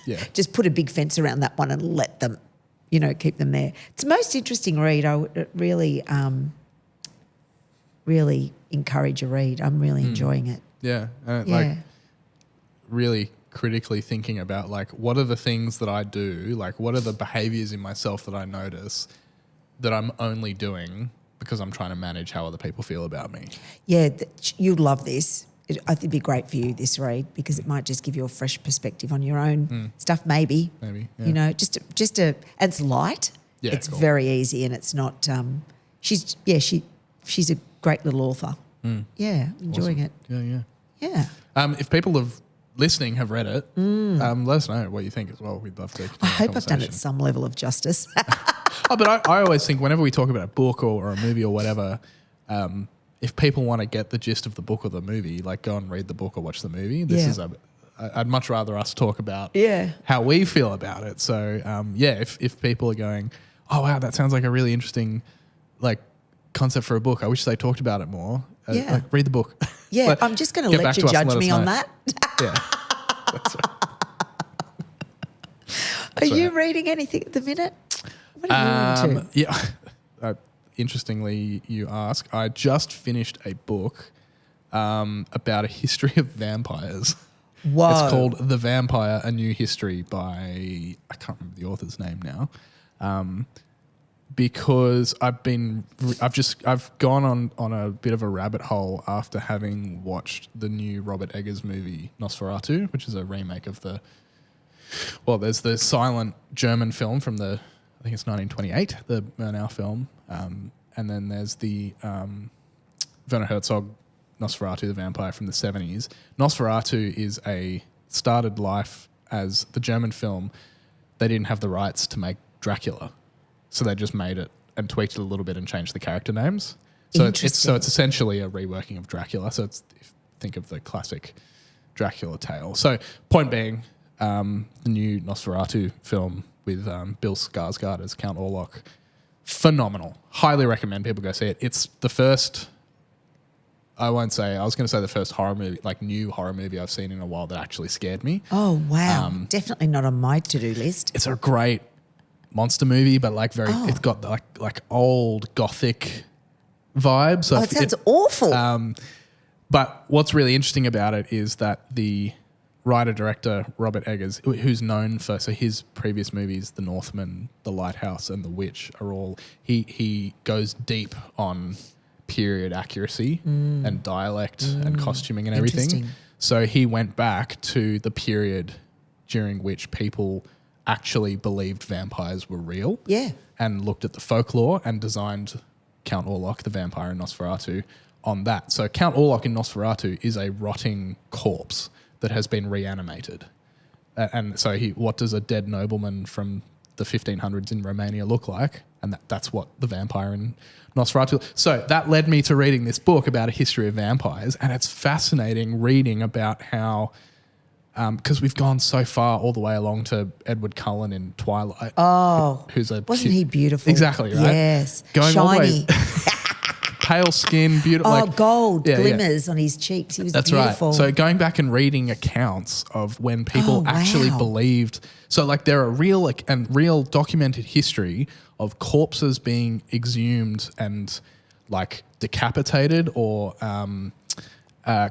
Yeah. Just put a big fence around that one and let them, keep them there. It's the most interesting read. I would really, really encourage a read. I'm really enjoying it. Yeah. Like really critically thinking about like what are the things that I do, like what are the behaviours in myself that I notice that I'm only doing because I'm trying to manage how other people feel about me. Yeah, you'd love this. I think it'd be great for you, this read, because it might just give you a fresh perspective on your own stuff, maybe. Maybe, yeah. And it's light. Yeah, it's cool. very easy and it's not, she's a great little author. Yeah, enjoying it. Yeah. Yeah. If people listening have read it, let us know what you think as well. We'd love to. I hope I've done it some level of justice. But I always think whenever we talk about a book or a movie or whatever, if people want to get the gist of the book or the movie, like go and read the book or watch the movie. I'd much rather us talk about how we feel about it. So if people are going, oh wow, that sounds like a really interesting like concept for a book. I wish they talked about it more. Like, read the book. Yeah, I'm just going to let you judge me on that. Yeah. That's right. Are you reading anything at the minute? What are you into? Yeah. interestingly you ask, I just finished a book about a history of vampires. Whoa. It's called The Vampire: A New History by, I can't remember the author's name now, because I've gone on a bit of a rabbit hole after having watched the new Robert Eggers movie Nosferatu, which is a remake of there's the silent German film from I think it's 1928, the Murnau film, and then there's the Werner Herzog Nosferatu, the Vampire from the 70s. Nosferatu started life as the German film. They didn't have the rights to make Dracula, so they just made it and tweaked it a little bit and changed the character names. So it's essentially a reworking of Dracula. So think of the classic Dracula tale. So point being, the new Nosferatu film with Bill Skarsgård as Count Orlok, phenomenal. Highly recommend people go see it. It's the first, I was going to say the first horror movie, like new horror movie I've seen in a while that actually scared me. Oh, wow. Definitely not on my to-do list. It's a great monster movie, but it's got like old gothic vibes. So it sounds awful. But what's really interesting about it is that the writer-director Robert Eggers, who's known for his previous movies, The Northman, The Lighthouse, and The Witch, are all he goes deep on period accuracy and dialect and costuming and everything. So he went back to the period during which people actually believed vampires were real. Yeah. And looked at the folklore and designed Count Orlok, the vampire in Nosferatu, on that. So Count Orlok in Nosferatu is a rotting corpse that has been reanimated. And so what does a dead nobleman from the 1500s in Romania look like? And that's what the vampire in Nosferatu. So that led me to reading this book about a history of vampires, and it's fascinating reading about how, because we've gone so far all the way along to Edward Cullen in Twilight. Oh, wasn't he beautiful? Exactly, right? Yes, going shiny. All the way, pale skin, beautiful. Oh, gold glimmers on his cheeks. He was beautiful. Right. So going back and reading accounts of when people actually believed. So there are real documented history of corpses being exhumed and decapitated or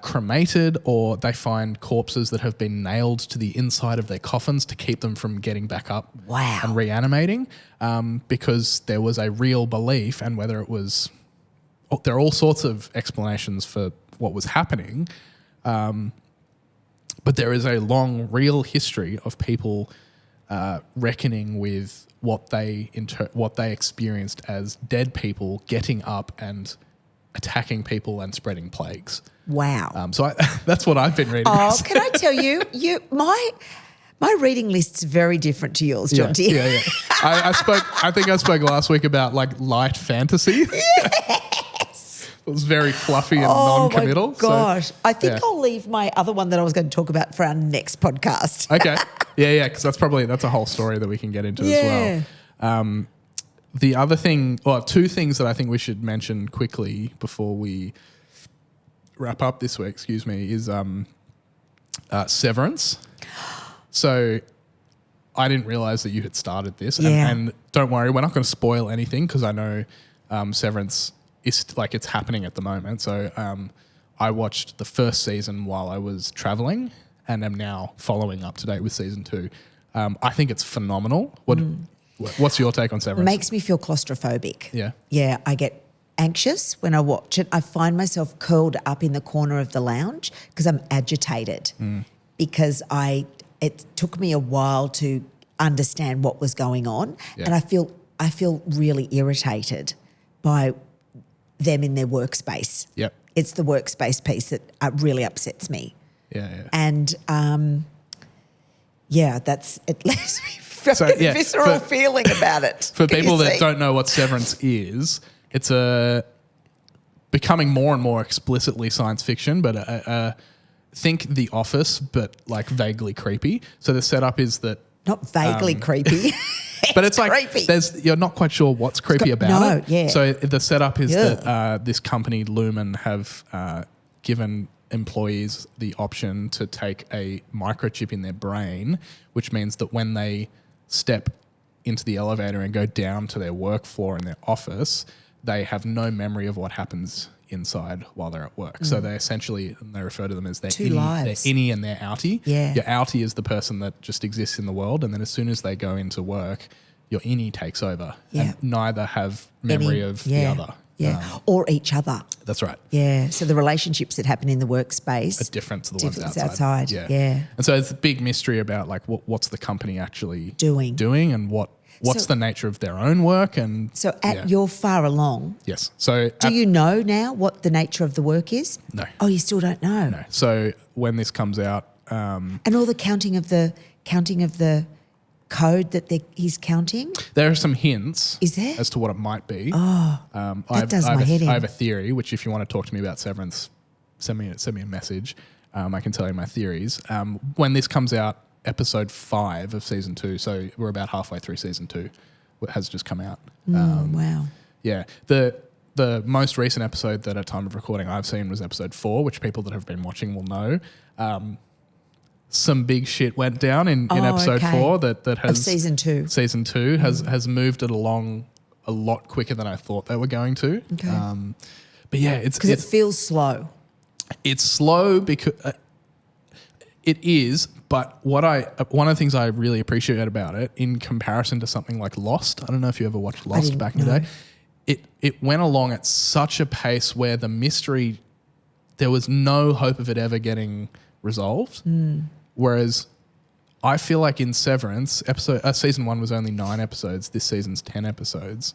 cremated, or they find corpses that have been nailed to the inside of their coffins to keep them from getting back up and reanimating, because there was a real belief, and whether it was, there are all sorts of explanations for what was happening, but there is a long real history of people reckoning with what they experienced as dead people getting up and attacking people and spreading plagues. Wow. So that's what I've been reading. Oh, can I tell you, my reading list's very different to yours, Jonty. Yeah. I think I spoke last week about light fantasy. Yes. It was very fluffy and non-committal. Oh my gosh. So, I think I'll leave my other one that I was going to talk about for our next podcast. Okay. Yeah, because that's a whole story that we can get into as well. The other thing, or two things that I think we should mention quickly before we wrap up this week, is Severance. So I didn't realize that you had started this. Yeah. And don't worry, we're not going to spoil anything because I know Severance is it's happening at the moment. So I watched the first season while I was traveling and am now following up to date with season 2. I think it's phenomenal. What's your take on Severance? Makes me feel claustrophobic. Yeah. Yeah, I get anxious when I watch it. I find myself curled up in the corner of the lounge because I'm agitated because it took me a while to understand what was going on, and I feel really irritated by them in their workspace. Yep. It's the workspace piece that really upsets me. Yeah. And it leaves me a visceral feeling about it. For people that don't know what Severance is, it's becoming more and more explicitly science fiction, but think The Office, but vaguely creepy. So the setup is that not vaguely creepy, but it's creepy. You're not quite sure what's creepy about it. Yeah. So the setup is that this company Lumen have given employees the option to take a microchip in their brain, which means that when they step into the elevator and go down to their work floor in their office, they have no memory of what happens inside while they're at work. So they essentially, and they refer to them as their Two lives. their innie and their outie. Yeah. Your outie is the person that just exists in the world, and then as soon as they go into work, your innie takes over. Yeah. And neither have memory of the other. Yeah, or each other. That's right. Yeah, so the relationships that happen in the workspace Are different to the ones different outside. Yeah. And so it's a big mystery about like what's the company actually doing and what's So- the nature of their own work. And So you're far along. yes. So Do you know now what the nature of the work is? No. Oh, you still don't know. No. So when this comes out, And all the counting of the code that he's counting. there are some hints Is there? as to what it might be. That does my head in. I have a theory, which if you want to talk to me about Severance, send me a message. I can tell you my theories. When this comes out, episode 5 of season 2, so we're about halfway through season 2, it has just come out. Wow. Yeah. The most recent episode that at time of recording I've seen was episode 4, which people that have been watching will know. Some big shit went down in episode 4 that has... Of season 2. Season 2 has moved it along a lot quicker than I thought they were going to. Okay. But yeah, it's Because it feels slow. it's slow because it is. But one of the things I really appreciate about it, in comparison to something like Lost, I don't know if you ever watched Lost back in the day. It went along at such a pace where the mystery, there was no hope of it ever getting resolved. Whereas I feel like in Severance, season 1 was only 9 episodes. This season's 10 episodes.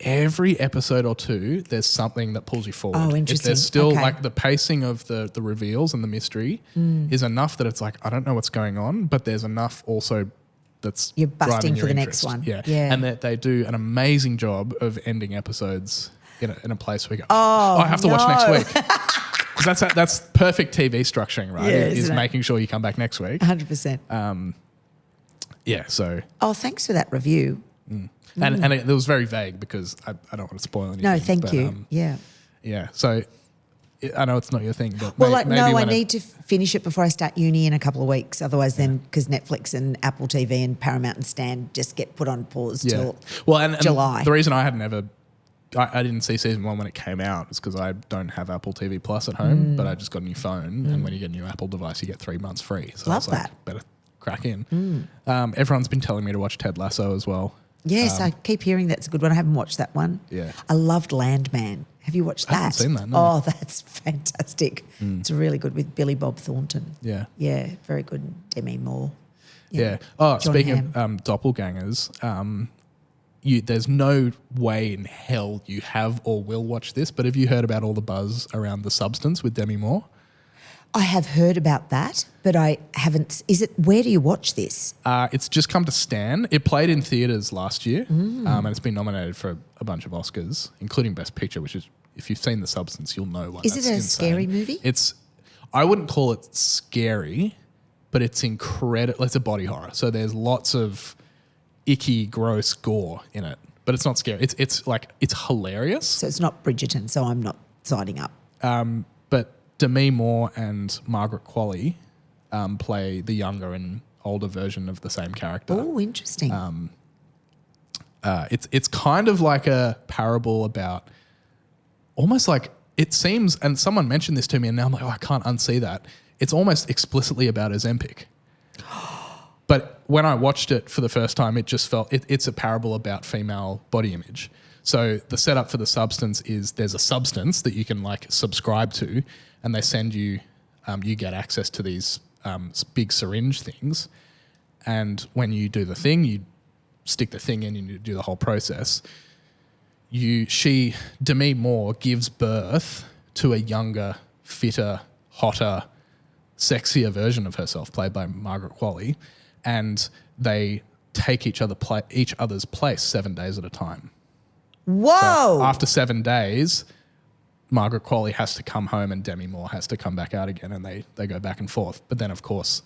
Every episode or two, there's something that pulls you forward. Oh, interesting. There's still Okay. like the pacing of the reveals and the mystery is enough that it's like, I don't know what's going on, but there's enough also that's You're busting driving your for the next interest. one. Yeah. And that they do an amazing job of ending episodes in a place where you go, I have to watch next week. 'Cause that's perfect TV structuring, right? Yeah, is isn't it? making sure you come back next week. 100%. Yeah, so... Oh, thanks for that review. And it was very vague because I don't want to spoil anything. No, thank but, you. Yeah. Yeah, so I know it's not your thing, but Well, maybe I when need to finish it before I start uni in a couple of weeks. Otherwise, then because Netflix and Apple TV and Paramount and Stan just get put on pause till and July. The reason I didn't see season 1 when it came out is because I don't have Apple TV Plus at home, but I just got a new phone, and when you get a new Apple device, you get 3 months free. So I Love was like, that. better crack in. Everyone's been telling me to watch Ted Lasso as well. Yes, I keep hearing that's a good one. I haven't watched that one. Yeah. I loved Landman. Have you watched that? I haven't seen that, no. Oh, that's fantastic. It's really good with Billy Bob Thornton. Yeah. Yeah, very good. Demi Moore. Yeah. Oh, John speaking Hamm. of doppelgangers, there's no way in hell you have or will watch this, but have you heard about all the buzz around The Substance with Demi Moore? I have heard about that, but I haven't. Where do you watch this? It's just come to Stan. It played in theatres last year, and it's been nominated for a bunch of Oscars, including Best Picture, which is, if you've seen The Substance, you'll know why. Is that's it a insane. scary movie? I wouldn't call it scary, but it's incredible. It's a body horror, so there's lots of icky, gross gore in it, but it's not scary. It's hilarious. So it's not Bridgerton, so I'm not signing up. But Demi Moore and Margaret Qualley play the younger and older version of the same character. Oh, interesting. It's kind of like a parable about, almost like it seems, and someone mentioned this to me, and now I'm like, I can't unsee that. It's almost explicitly about Ozempic. But when I watched it for the first time, it just felt it's a parable about female body image. So the setup for The Substance is there's a substance that you can like subscribe to, and they send you, you get access to these big syringe things. And when you do the thing, you stick the thing in and you do the whole process. Demi Moore gives birth to a younger, fitter, hotter, sexier version of herself, played by Margaret Qualley, and they take each other's place 7 days at a time. Whoa! So after 7 days, Margaret Qualley has to come home and Demi Moore has to come back out again, and they go back and forth. But then, of course,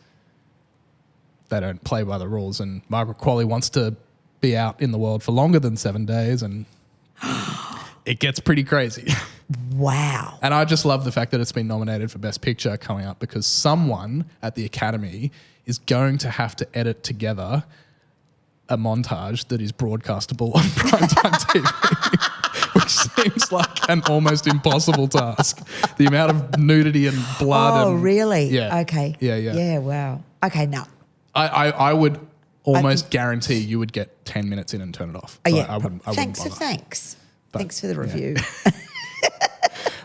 they don't play by the rules, and Margaret Qualley wants to be out in the world for longer than 7 days, and it gets pretty crazy. Wow. And I just love the fact that it's been nominated for Best Picture coming up, because someone at the Academy is going to have to edit together a montage that is broadcastable on primetime TV. seems like an almost impossible task. The amount of nudity and blood. Oh, really? Yeah. Okay. Yeah. Yeah, wow. Okay, no. I would almost guarantee you would get 10 minutes in and turn it off. Oh, So yeah. I wouldn't Thanks bother. for thanks. Thanks for the review.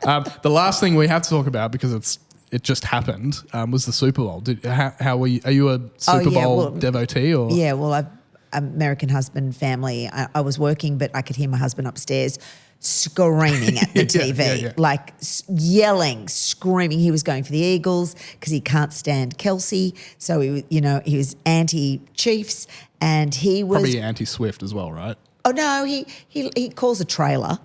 The last thing we have to talk about, because it just happened, was the Super Bowl. How were you? Are you a Super Bowl devotee? Or? Yeah, well, I've American husband, family. I was working, but I could hear my husband upstairs screaming at the TV, like yelling, screaming. He was going for the Eagles because he can't stand Kelsey. So he was anti-Chiefs, and he was probably anti-Swift as well, right? Oh no, he calls a trailer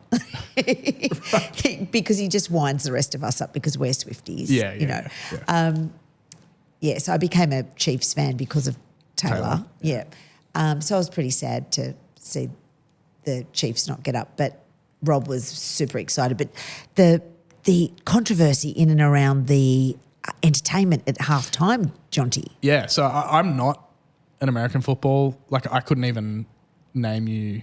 because he just winds the rest of us up because we're Swifties. Yeah. So I became a Chiefs fan because of Taylor. Yeah. So I was pretty sad to see the Chiefs not get up, but Rob was super excited. But the controversy in and around the entertainment at halftime, Jonty. Yeah. So I'm not an American football. Like I couldn't even name you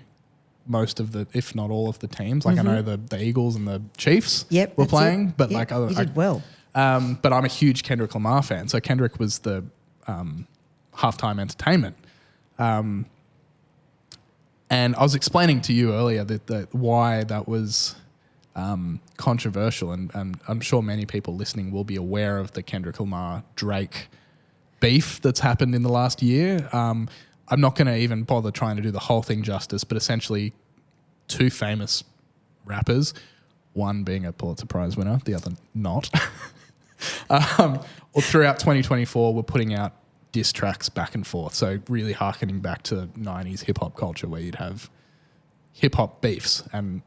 most of the, if not all of the teams. Like I know the Eagles and the Chiefs were playing, but like you did well. But I'm a huge Kendrick Lamar fan. So Kendrick was the halftime entertainment. And I was explaining to you earlier that why that was controversial, and I'm sure many people listening will be aware of the Kendrick Lamar Drake beef that's happened in the last year. I'm not going to even bother trying to do the whole thing justice, but essentially two famous rappers, one being a Pulitzer Prize winner, the other not, throughout 2024 were putting out diss tracks back and forth. So really hearkening back to 90s hip-hop culture where you'd have hip-hop beefs, and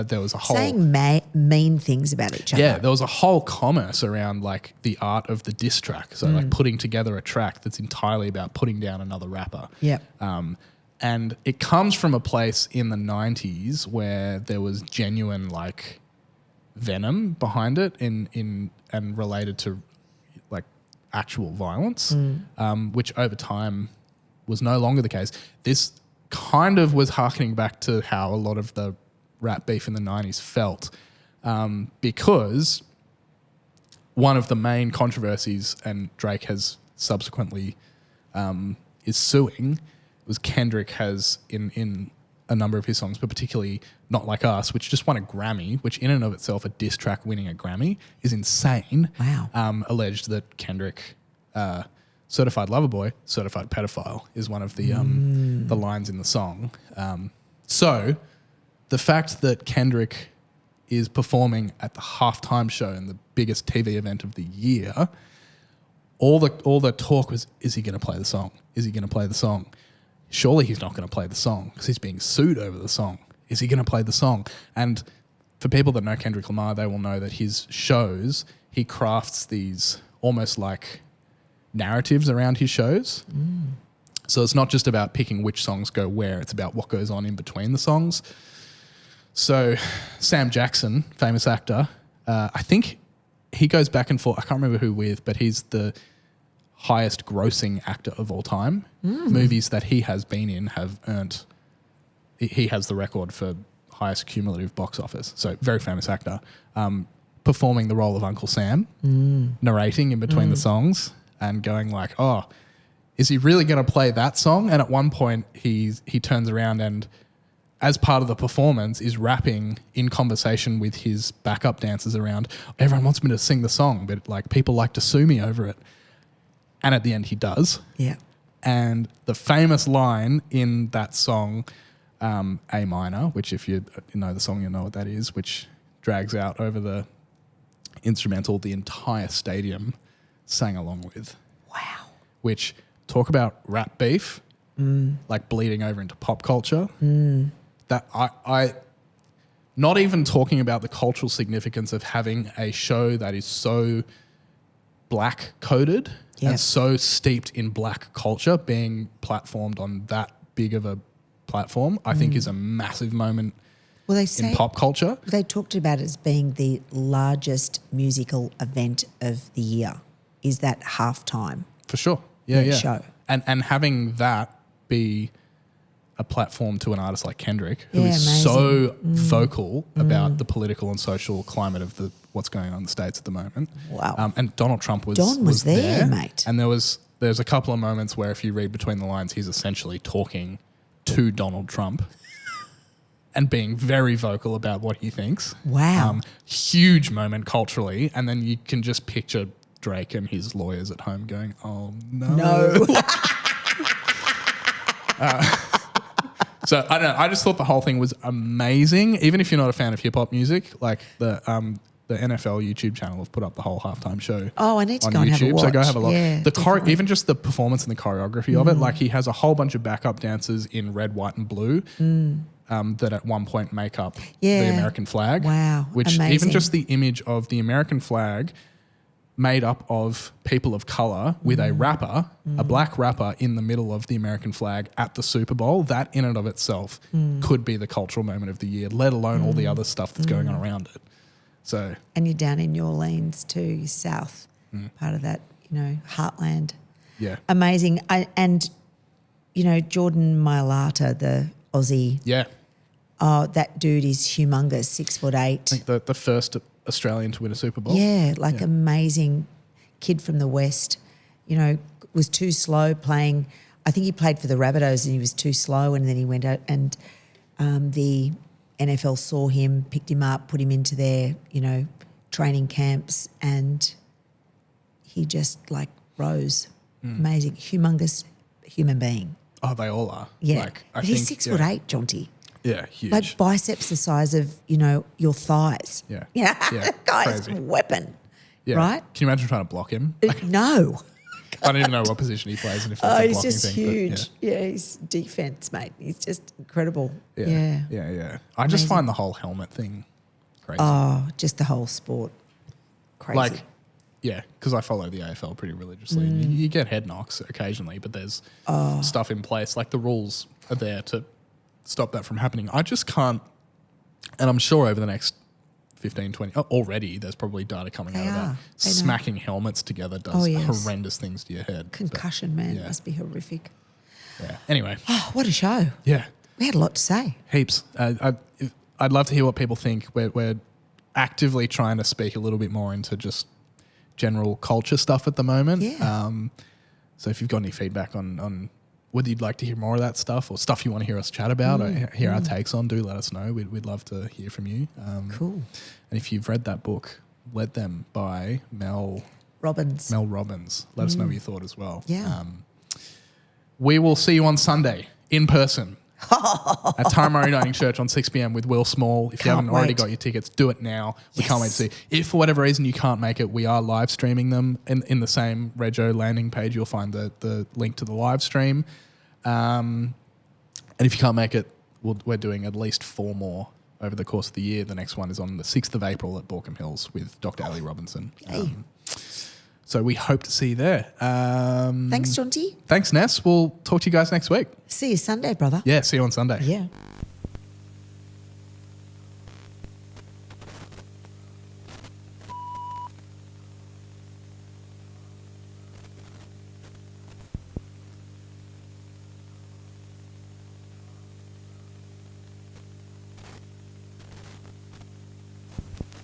there was a whole... Saying mean things about each other. Yeah, there was a whole commerce around like the art of the diss track. So like putting together a track that's entirely about putting down another rapper. Yeah. And it comes from a place in the 90s where there was genuine like venom behind it and related to like actual violence, which over time was no longer the case. This kind of was harkening back to how a lot of the rap beef in the 90s felt, because one of the main controversies, and Drake has subsequently is suing, was Kendrick has in a number of his songs, but particularly Not Like Us, which just won a Grammy, which in and of itself, a diss track winning a Grammy is insane. Wow. Alleged that Kendrick, certified lover boy, certified pedophile is one of the lines in the song. So the fact that Kendrick is performing at the halftime show in the biggest TV event of the year, all the talk was, is he going to play the song? Is he going to play the song? Surely he's not going to play the song because he's being sued over the song. Is he going to play the song? And for people that know Kendrick Lamar, they will know that his shows, he crafts these almost like narratives around his shows. So it's not just about picking which songs go where, it's about what goes on in between the songs. So Sam Jackson, famous actor, I think he goes back and forth. I can't remember who with, but he's the highest grossing actor of all time. Movies that he has been in have earned, he has the record for highest cumulative box office. So very famous actor, performing the role of Uncle Sam, narrating in between the songs and going like, oh, is he really going to play that song? And at one point he turns around and, as part of the performance, is rapping in conversation with his backup dancers around, everyone wants me to sing the song, but like people like to sue me over it. And at the end he does. Yeah. And the famous line in that song, A minor, which if you know the song, you know what that is, which drags out over the instrumental, the entire stadium sang along with. Wow. Which, talk about rap beef, like bleeding over into pop culture. That I not even talking about the cultural significance of having a show that is so black coded and so steeped in black culture being platformed on that big of a platform, I think is a massive moment in pop culture. They talked about it as being the largest musical event of the year. Is that halftime? For sure. Yeah. Show. And having that be a platform to an artist like Kendrick, who Yeah, is amazing. so vocal about the political and social climate of what's going on in the States at the moment. Wow. And Donald Trump was Don was there, mate. And there's a couple of moments where, if you read between the lines, he's essentially talking to Donald Trump and being very vocal about what he thinks. Wow. Huge moment culturally. And then you can just picture Drake and his lawyers at home going, oh, no. No. So I don't know. I just thought the whole thing was amazing. Even if you're not a fan of hip hop music, like the NFL YouTube channel have put up the whole halftime show. Oh, I need to on go and have a YouTube, watch. so go have a look. Yeah, Even just the performance and the choreography of it, like he has a whole bunch of backup dancers in red, white, and blue that at one point make up the American flag. Wow, Which amazing. even just the image of the American flag made up of people of color with a rapper, a black rapper in the middle of the American flag at the Super Bowl, that in and of itself could be the cultural moment of the year, let alone all the other stuff that's going on around it. So, And you're down in New Orleans too, you're south, part of that, heartland. yeah. Amazing. And Jordan Mailata, the Aussie, Yeah. that dude is humongous, 6'8". I think the first Australian to win a Super Bowl. Yeah, amazing kid from the West. Was too slow playing. I think he played for the Rabbitohs and he was too slow, and then he went out and the NFL saw him, picked him up, put him into their, training camps, and he just rose. Amazing, humongous human being. Oh, they all are. Yeah, I but he's think, 6'8", Jonty. Yeah, huge. Biceps the size of, your thighs. Yeah. Yeah. Yeah, Guy's crazy. weapon. Yeah. Right? Can you imagine trying to block him? No. I don't even know what position he plays and if that's a He's blocking just thing. huge. Yeah, he's defense, mate. He's just incredible. But Yeah. yeah. I just Amazing. find the whole helmet thing crazy. Oh, just the whole sport. Crazy. Because I follow the AFL pretty religiously. And you get head knocks occasionally, but there's stuff in place. Like the rules are there to stop that from happening. I just can't, and I'm sure over the next 15, 20, already there's probably data coming They out are. about They know. smacking helmets together does Yes. horrendous things to your head. Concussion, man. yeah. Must be horrific. Yeah. Anyway, Oh, what a show. yeah, We had a lot to say. heaps. I'd love to hear what people think. We're actively trying to speak a little bit more into just general culture stuff at the moment. Yeah. So if you've got any feedback on whether you'd like to hear more of that stuff or stuff you want to hear us chat about or hear our takes on, do let us know. We'd love to hear from you. Cool. And if you've read that book, Let Them by Mel Robbins. Robbins, let us know what you thought as well. Yeah. We will see you on Sunday in person at Taramari Dining Church on 6 p.m. with Will Small. If you Can't haven't already wait. got your tickets, do it now. We can't wait to Yes. see. If for whatever reason you can't make it, we are live streaming them in the same Rego landing page. You'll find the link to the live stream. And if you can't make it, we're doing at least 4 more over the course of the year. The next one is on the 6th of April at Borkham Hills with Dr. Ali Robinson. Yay. So we hope to see you there. Thanks, Jonty. Thanks, Ness. We'll talk to you guys next week. See you Sunday, brother. Yeah, see you on Sunday. Yeah.